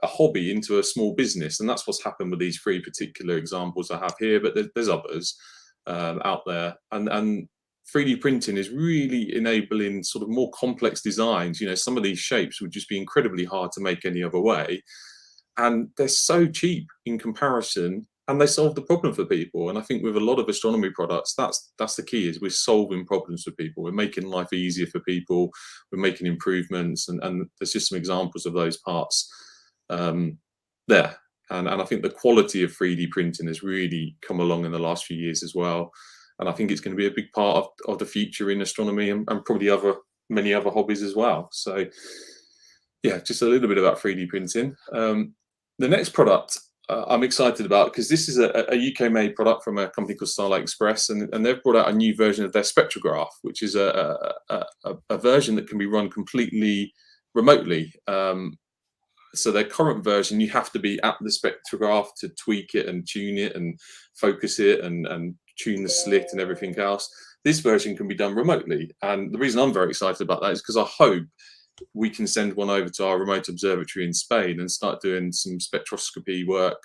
a hobby into a small business. And that's what's happened with these three particular examples I have here, but there's others out there. And 3D printing is really enabling sort of more complex designs. Some of these shapes would just be incredibly hard to make any other way. And they're so cheap in comparison, and they solve the problem for people. And I think with a lot of astronomy products, that's the key, is we're solving problems for people. We're making life easier for people. We're making improvements. And there's just some examples of those parts there. And I think the quality of 3D printing has really come along in the last few years as well. And I think it's going to be a big part of the future in astronomy and probably many other hobbies as well. So yeah, just a little bit about 3D printing. The next product I'm excited about, because this is a UK-made product from a company called Starlight Express, and they've brought out a new version of their Spectrograph, which is a version that can be run completely remotely. So their current version, you have to be at the spectrograph to tweak it and tune it and focus it and tune the slit and everything else. This version can be done remotely. And the reason I'm very excited about that is because I hope we can send one over to our remote observatory in Spain and start doing some spectroscopy work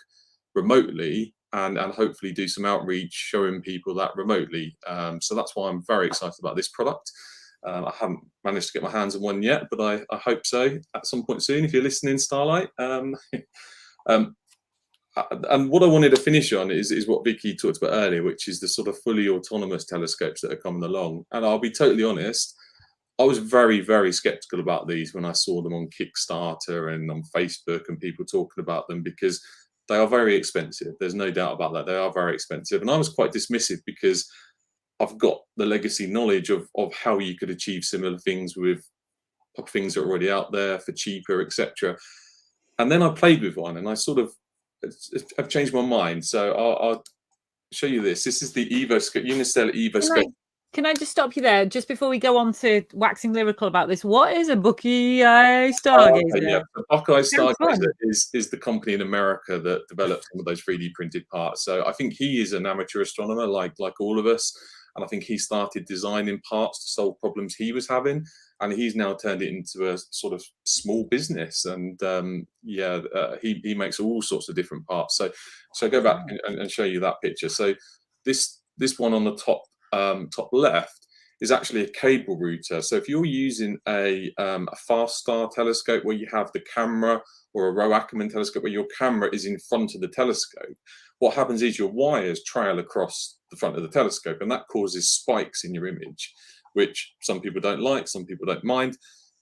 remotely, and hopefully do some outreach showing people that remotely. So that's why I'm very excited about this product. I haven't managed to get my hands on one yet, but I hope so at some point soon, if you're listening, Starlight. And what I wanted to finish on is what Vicky talked about earlier, which is the sort of fully autonomous telescopes that are coming along. And I'll be totally honest, I was very, very skeptical about these when I saw them on Kickstarter and on Facebook and people talking about them, because they are very expensive. There's no doubt about that. They are very expensive. And I was quite dismissive because I've got the legacy knowledge of how you could achieve similar things with things that are already out there for cheaper, etc. And then I played with one, and I've changed my mind. So I'll show you this. This is the Unistellar Evoscope. Can I just stop you there, just before we go on to waxing lyrical about this? What is a Buckeye Stargazer? Okay, yeah, the Buckeye Stargazer is the company in America that developed some of those 3D printed parts. So I think he is an amateur astronomer, like all of us. And I think he started designing parts to solve problems he was having, and he's now turned it into a sort of small business. And he makes all sorts of different parts. So go back and show you that picture. So this one on the top left is actually a cable router. So if you're using a fast star telescope where you have the camera, or a row Ackerman telescope where your camera is in front of the telescope, what happens is your wires trail across the front of the telescope, and that causes spikes in your image, which some people don't like, some people don't mind.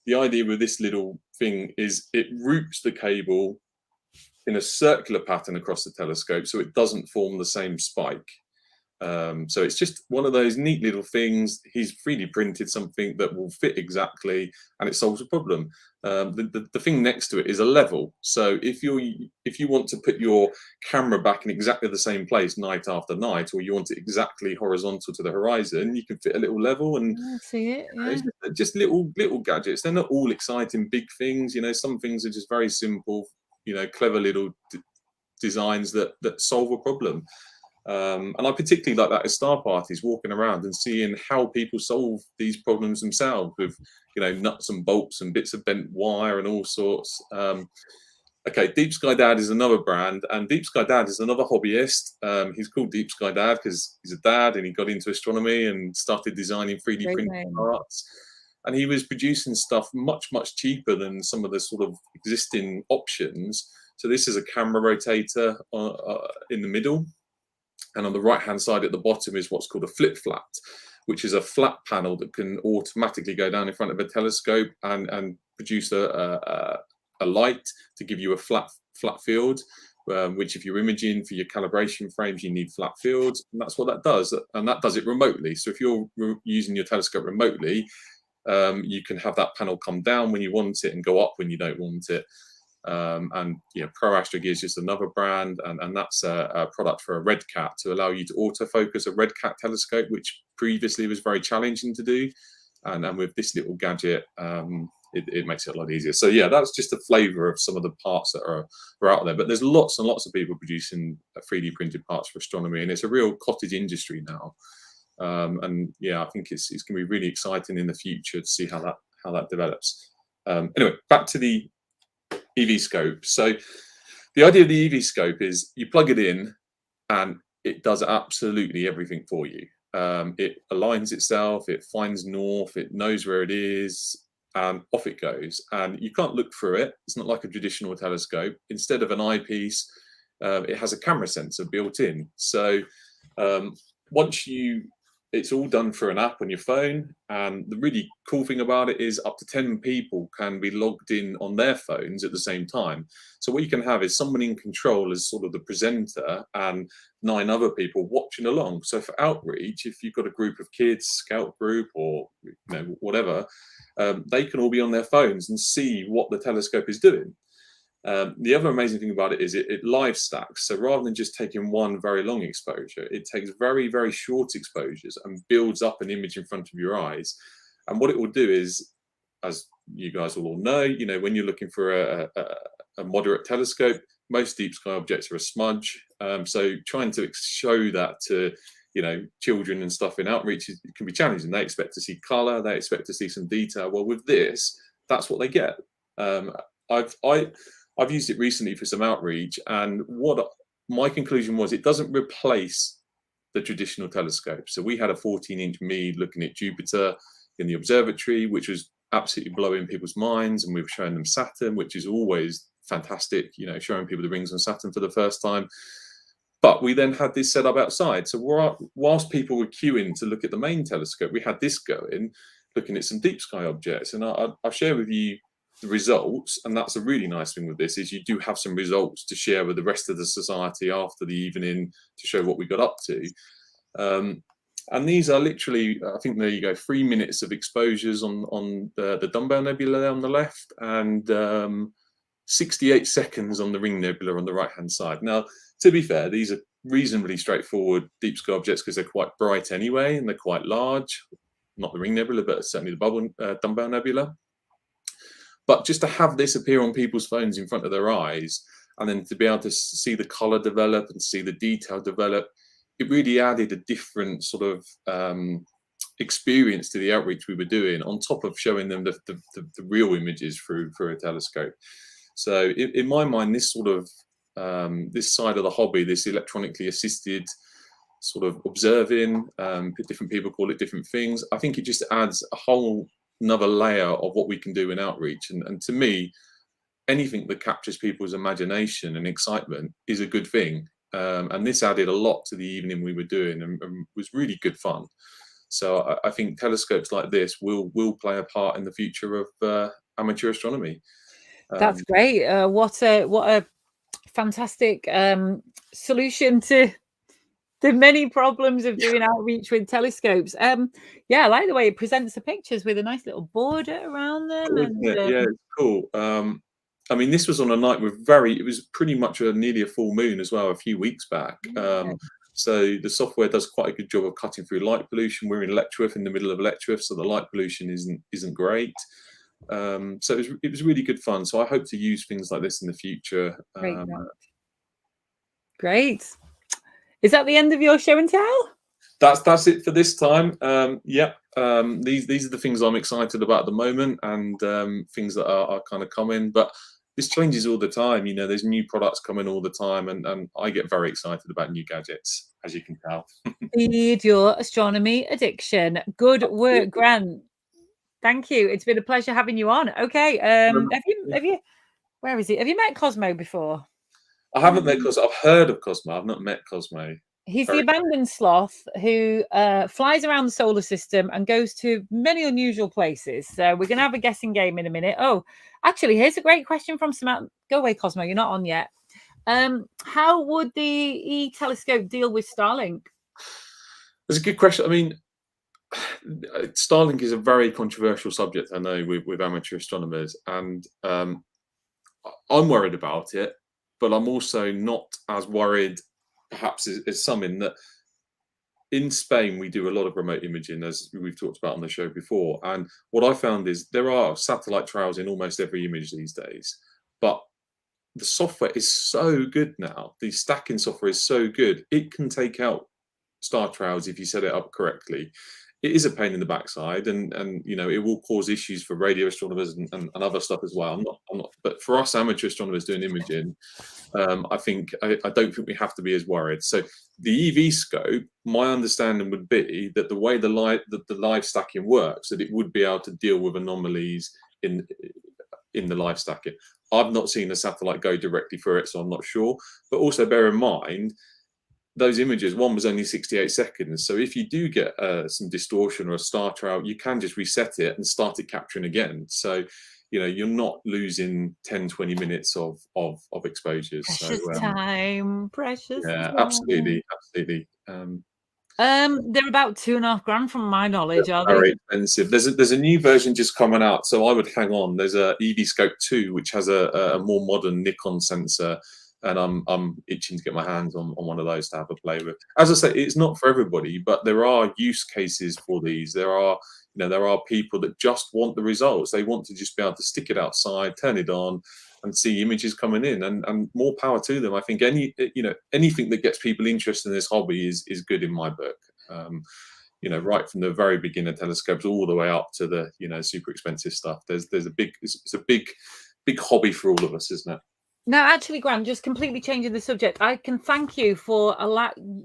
The idea with this little thing is it routes the cable in a circular pattern across the telescope, so it doesn't form the same spike. So it's just one of those neat little things. He's 3D printed something that will fit exactly, and it solves a problem. The thing next to it is a level. So if you want to put your camera back in exactly the same place night after night, or you want it exactly horizontal to the horizon, you can fit a little level. And I see it. Yeah. Just little gadgets. They're not all exciting big things. Some things are just very simple, clever little designs that solve a problem. And I particularly like that at star parties, walking around and seeing how people solve these problems themselves with, nuts and bolts and bits of bent wire and all sorts. Okay, Deep Sky Dad is another brand, and Deep Sky Dad is another hobbyist. He's called Deep Sky Dad because he's a dad and he got into astronomy and started designing 3D printed parts. And he was producing stuff much, much cheaper than some of the sort of existing options. So this is a camera rotator in the middle. And on the right-hand side at the bottom is what's called a flip flat, which is a flat panel that can automatically go down in front of a telescope and produce a light to give you a flat field, which if you're imaging for your calibration frames, you need flat fields. And that's what that does. And that does it remotely. So if you're using your telescope remotely, you can have that panel come down when you want it and go up when you don't want it. Pro Astro Gear is just another brand, and that's a product for a Red Cat to allow you to autofocus a Red Cat telescope, which previously was very challenging to do. And with this little gadget, it makes it a lot easier. So yeah, that's just a flavour of some of the parts that are out there. But there's lots and lots of people producing 3D printed parts for astronomy, and it's a real cottage industry now. And yeah, I think it's going to be really exciting in the future to see how that develops. Anyway, back to the EV scope. So the idea of the EV scope is you plug it in and it does absolutely everything for you. It aligns itself, it finds north, it knows where it is, and off it goes. And you can't look through it. It's not like a traditional telescope. Instead of an eyepiece, it has a camera sensor built in. So it's all done through an app on your phone. And the really cool thing about it is up to 10 people can be logged in on their phones at the same time. So what you can have is someone in control as sort of the presenter and 9 other people watching along. So for outreach, if you've got a group of kids, scout group, or whatever, they can all be on their phones and see what the telescope is doing. The other amazing thing about it is it live stacks. So rather than just taking one very long exposure, it takes very, very short exposures and builds up an image in front of your eyes. And what it will do is, as you guys will all know, when you're looking for a moderate telescope, most deep sky objects are a smudge. So trying to show that to children and stuff in outreach, it can be challenging. They expect to see color, they expect to see some detail. Well, with this, that's what they get. I've used it recently for some outreach, and what my conclusion was, it doesn't replace the traditional telescope. So we had a 14-inch Meade looking at Jupiter in the observatory, which was absolutely blowing people's minds, and we were showing them Saturn, which is always fantastic, showing people the rings on Saturn for the first time. But we then had this set up outside. So whilst people were queuing to look at the main telescope, we had this going, looking at some deep sky objects. And I'll share with you the results. And that's a really nice thing with this, is you do have some results to share with the rest of the society after the evening to show what we got up to. And these are literally, I think there you go, 3 minutes of exposures on the Dumbbell Nebula there on the left, and 68 seconds on the Ring Nebula on the right-hand side. Now, to be fair, these are reasonably straightforward deep sky objects because they're quite bright anyway, and they're quite large. Not the Ring Nebula, but certainly the Dumbbell Nebula. But just to have this appear on people's phones in front of their eyes, and then to be able to see the color develop and see the detail develop, it really added a different sort of experience to the outreach we were doing, on top of showing them the real images through a telescope. So in my mind, this sort of this side of the hobby, this electronically assisted sort of observing, different people call it different things. I think it just adds a whole another layer of what we can do in outreach. And to me, anything that captures people's imagination and excitement is a good thing. And this added a lot to the evening we were doing, and was really good fun. So I think telescopes like this will play a part in the future of amateur astronomy. That's great. What a fantastic solution to the many problems of doing outreach with telescopes. Yeah, I like the way it presents the pictures with a nice little border around them. Yeah, it's cool. I mean, this was on a night with it was pretty much nearly a full moon as well, a few weeks back. So the software does quite a good job of cutting through light pollution. We're in Letchworth, in the middle of Letchworth, so the light pollution isn't great. So it was really good fun. So I hope to use things like this in the future. Great. Is that the end of your show and tell? That's it for this time. These are the things I'm excited about at the moment, and things that are kind of coming. But this changes all the time. There's new products coming all the time, and I get very excited about new gadgets, as you can tell. Feed your astronomy addiction. Good work, Grant. Thank you. It's been a pleasure having you on. Okay. Have you? Where is he? Have you met Cosmo before? I haven't met Cosmo. I've heard of Cosmo. I've not met Cosmo. He's the abandoned sloth who flies around the solar system and goes to many unusual places. So we're going to have a guessing game in a minute. Oh, actually, here's a great question from Samantha. Go away, Cosmo. You're not on yet. How would the E-telescope deal with Starlink? That's a good question. I mean, Starlink is a very controversial subject, I know, with amateur astronomers. And I'm worried about it, but I'm also not as worried perhaps as some, in that in Spain we do a lot of remote imaging, as we've talked about on the show before. And what I found is there are satellite trails in almost every image these days, but the software is so good now. The stacking software is so good. It can take out star trails if you set it up correctly. It is a pain in the backside, and it will cause issues for radio astronomers and other stuff as well. I'm not, but for us amateur astronomers doing imaging, I don't think we have to be as worried. So the EV scope, my understanding would be that the way the live stacking works, that it would be able to deal with anomalies in the live stacking. I've not seen a satellite go directly through it, so I'm not sure. But also bear in mind, those images, one was only 68 seconds. So if you do get some distortion or a star trail, you can just reset it and start it capturing again. So, you're not losing 10, 20 minutes of exposures. Precious time. Yeah, absolutely. They're about £2.5 from my knowledge, are they? Very expensive. There's a new version just coming out, so I would hang on. There's a EV Scope 2, which has a more modern Nikon sensor, and I'm itching to get my hands on one of those to have a play with. As I say, it's not for everybody, but there are use cases for these. There are people that just want the results. They want to just be able to stick it outside, turn it on, and see images coming in, and more power to them. I think anything that gets people interested in this hobby is good in my book. Right from the very beginner telescopes all the way up to the super expensive stuff. It's a big hobby for all of us, isn't it? Now, actually, Grant, just completely changing the subject, I can thank you for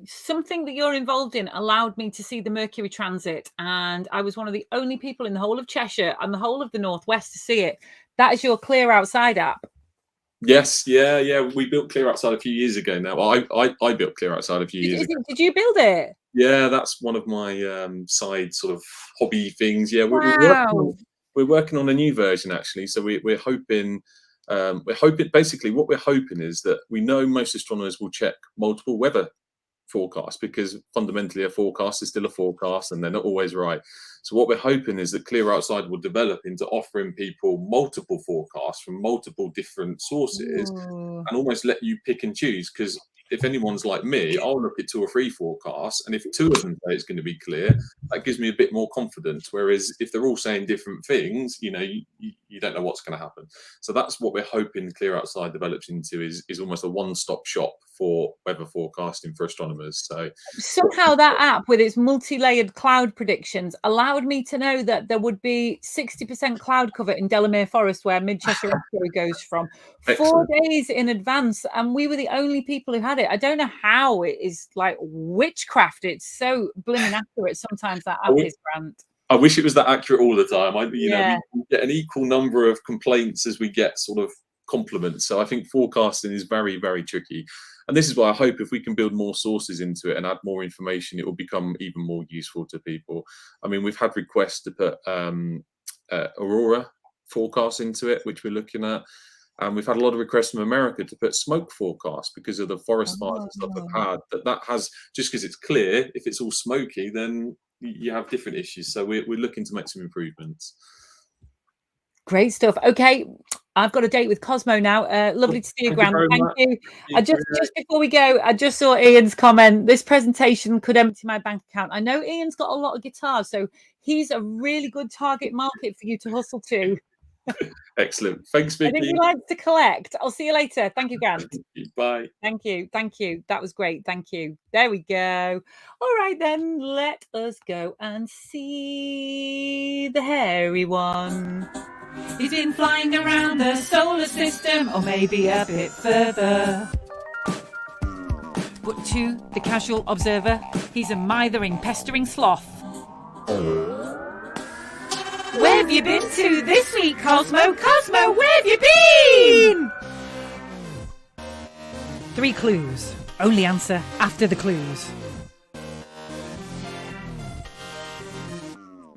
something that you're involved in allowed me to see the Mercury Transit, and I was one of the only people in the whole of Cheshire and the whole of the Northwest to see it. That is your Clear Outside app. Yes, yeah. We built Clear Outside a few years ago now. I built Clear Outside a few years ago. Did you build it? Yeah, that's one of my side sort of hobby things. Yeah, Wow. we're working on a new version actually. So we're hoping. Basically what we're hoping is that we know most astronomers will check multiple weather forecasts, because fundamentally a forecast is still a forecast and they're not always right. So what we're hoping is that Clear Outside will develop into offering people multiple forecasts from multiple different sources. Ooh. And almost let you pick and choose, because if anyone's like me, I'll look at 2 or 3 forecasts, and if 2 of them say it's going to be clear, that gives me a bit more confidence. Whereas if they're all saying different things, you don't know what's going to happen. So that's what we're hoping Clear Outside develops into, is almost a one-stop shop for weather forecasting for astronomers. So somehow that app with its multi-layered cloud predictions allowed me to know that there would be 60% cloud cover in Delamere Forest, where Mid Cheshire Astro goes from, 4 days in advance, and we were the only people who had it. I don't know how. It is like witchcraft. It's so blimmin' accurate sometimes, that app is, Grant. I wish it was that accurate all the time. We get an equal number of complaints as we get sort of compliments. So I think forecasting is very, very tricky. And this is why I hope if we can build more sources into it and add more information, it will become even more useful to people. I mean, we've had requests to put aurora forecasts into it, which we're looking at. And we've had a lot of requests from America to put smoke forecasts because of the forest fires and stuff they've had. That has, just because it's clear, if it's all smoky, then you have different issues. So we're looking to make some improvements. Great stuff. Okay, I've got a date with Cosmo now. Lovely to see you, Grant. Thank you. Just before we go, I just saw Ian's comment. This presentation could empty my bank account. I know Ian's got a lot of guitars, so he's a really good target market for you to hustle to. Excellent. Thanks, Vicky. I think he likes to collect. I'll see you later. Thank you, Grant. Bye. Thank you. Thank you. That was great. Thank you. There we go. All right, then. Let us go and see the hairy one. He's been flying around the solar system, or maybe a bit further. But to the casual observer, he's a mithering, pestering sloth. Where have you been to this week, Cosmo? Cosmo, where have you been? 3 clues. Only answer after the clues.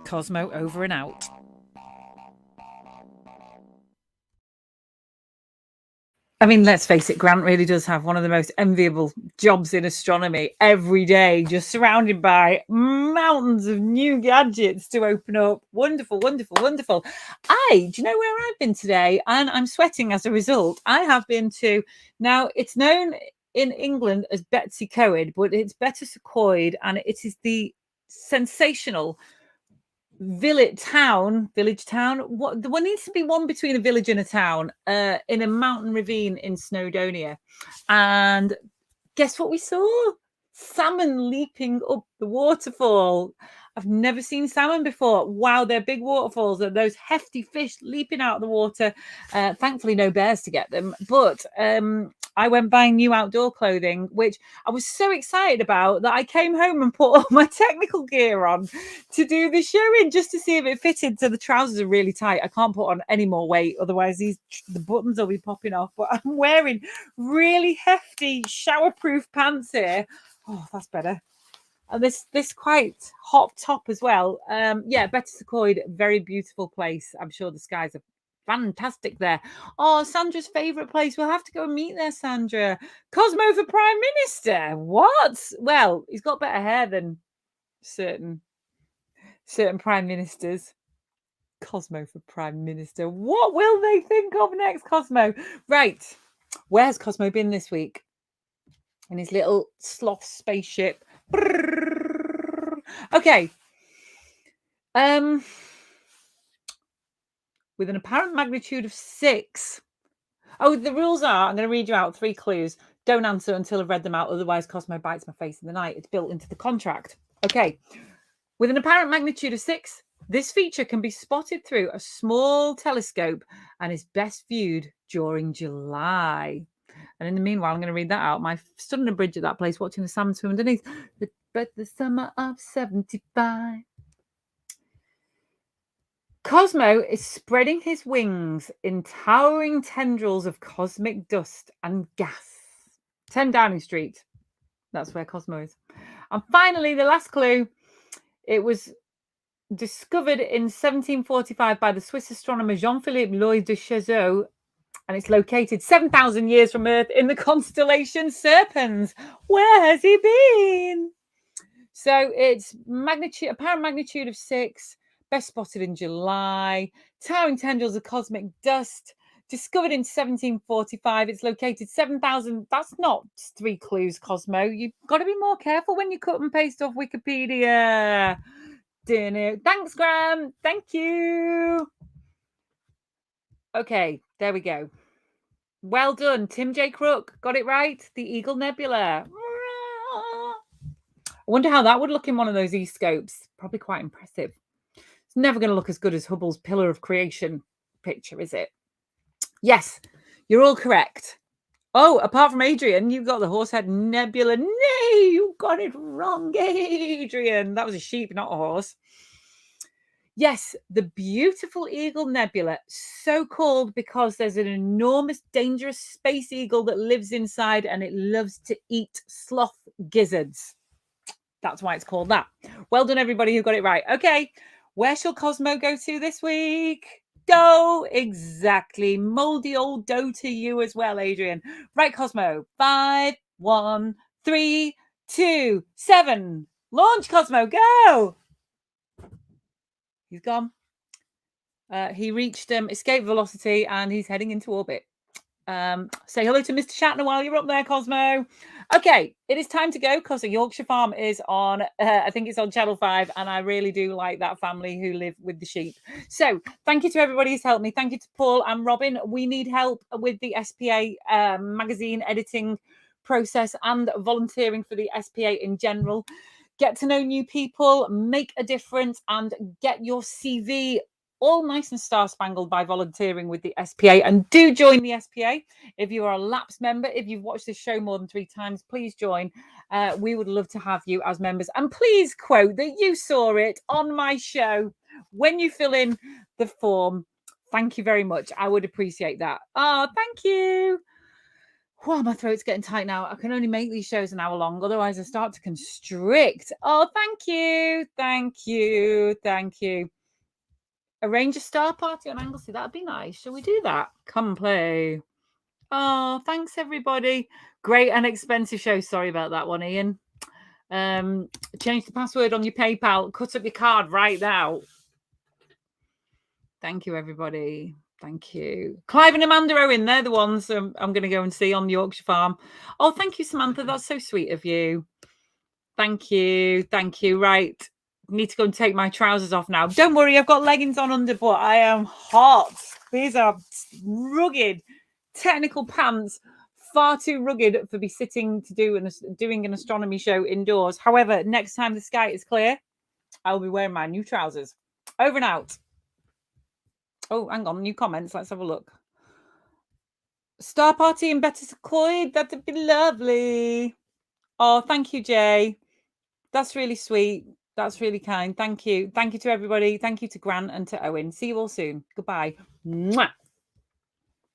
Cosmo over and out. I mean, let's face it, Grant really does have one of the most enviable jobs in astronomy every day, just surrounded by mountains of new gadgets to open up. Wonderful, wonderful, wonderful. Do you know where I've been today? And I'm sweating as a result. I have been to, now it's known in England as Betsy Coed, but it's Betws-y-Coed, and it is the sensational village town. What there needs to be one between a village and a town, in a mountain ravine in Snowdonia. And guess what we saw? Salmon leaping up the waterfall. I've never seen salmon before. Wow, they're big waterfalls, and those hefty fish leaping out of the water. Thankfully, no bears to get them. But I went buying new outdoor clothing, which I was so excited about that I came home and put all my technical gear on to do the showing, just to see if it fitted. So the trousers are really tight. I can't put on any more weight, otherwise the buttons will be popping off. But I'm wearing really hefty showerproof pants here. Oh, that's better. And this quite hot top as well. Yeah, Betws-y-Coed, very beautiful place. I'm sure the skies are fantastic there. Oh, Sandra's favourite place. We'll have to go and meet there, Sandra. Cosmo for Prime Minister. What? Well, he's got better hair than certain prime ministers. Cosmo for prime minister. What will they think of next, Cosmo? Right. Where's Cosmo been this week? In his little sloth spaceship. Okay. With an apparent magnitude of 6. Oh, the rules are, I'm going to read you out 3 clues. Don't answer until I've read them out, otherwise Cosmo bites my face in the night. It's built into the contract. Okay. With an apparent magnitude of 6, this feature can be spotted through a small telescope and is best viewed during July. And in the meanwhile, I'm going to read that out. My stood on a bridge at that place watching the salmon swim underneath. But the summer of 75. Cosmo is spreading his wings in towering tendrils of cosmic dust and gas. 10 Downing Street. That's where Cosmo is. And finally, the last clue. It was discovered in 1745 by the Swiss astronomer Jean-Philippe Loy de Chezeaux, and it's located 7,000 years from Earth in the constellation Serpens. Where has he been? So it's apparent magnitude of 6, best spotted in July, towering tendrils of cosmic dust, discovered in 1745. It's located 7,000. That's not 3 clues, Cosmo. You've got to be more careful when you cut and paste off Wikipedia. Thanks, Grant. Thank you. Okay, there we go. Well done, Tim J. Crook. Got it right. The Eagle Nebula. I wonder how that would look in one of those e-scopes. Probably quite impressive. It's never going to look as good as Hubble's Pillar of Creation picture, is it? Yes, you're all correct. Oh, apart from Adrian, you've got the Horsehead Nebula. No, you got it wrong, Adrian. That was a sheep, not a horse. Yes, the beautiful Eagle Nebula, so called because there's an enormous, dangerous space eagle that lives inside and it loves to eat sloth gizzards. That's why it's called that. Well done, everybody who got it right. Okay, where shall Cosmo go to this week? Dough, exactly. Moldy old dough to you as well, Adrian. Right, Cosmo. 5, 1, 3, 2, 7. Launch, Cosmo. Go. He's gone. He reached escape velocity and he's heading into orbit. Say hello to Mr. Shatner while you're up there, Cosmo. Okay, it is time to go because the Yorkshire Farm is on, I think it's on Channel 5, and I really do like that family who live with the sheep. So thank you to everybody who's helped me. Thank you to Paul and Robin. We need help with the SPA magazine editing process and volunteering for the SPA in general. Get to know new people, make a difference, and get your CV all nice and star-spangled by volunteering with the SPA. And do join the SPA. If you are a lapsed member, if you've watched this show more than 3 times, please join. We would love to have you as members. And please quote that you saw it on my show when you fill in the form. Thank you very much. I would appreciate that. Oh, thank you. Wow, my throat's getting tight now. I can only make these shows an hour long. Otherwise, I start to constrict. Oh, thank you. Thank you. Thank you. Arrange a star party on Anglesey. That'd be nice. Shall we do that? Come play. Oh, thanks, everybody. Great and expensive show. Sorry about that one, Ian. Change the password on your PayPal. Cut up your card right now. Thank you, everybody. Thank you. Clive and Amanda Owen, they're the ones I'm going to go and see on the Yorkshire Farm. Oh, thank you, Samantha. That's so sweet of you. Thank you. Thank you. Right. Need to go and take my trousers off now. Don't worry, I've got leggings on under, but I am hot. These are rugged, technical pants, far too rugged for be sitting to doing an astronomy show indoors. However, next time the sky is clear, I'll be wearing my new trousers. Over and out. Oh, hang on, new comments. Let's have a look. Star party in Bettiscloyd. That'd be lovely. Oh, thank you, Jay. That's really sweet. That's really kind. Thank you. Thank you to everybody. Thank you to Grant and to Owen. See you all soon. Goodbye. Mwah.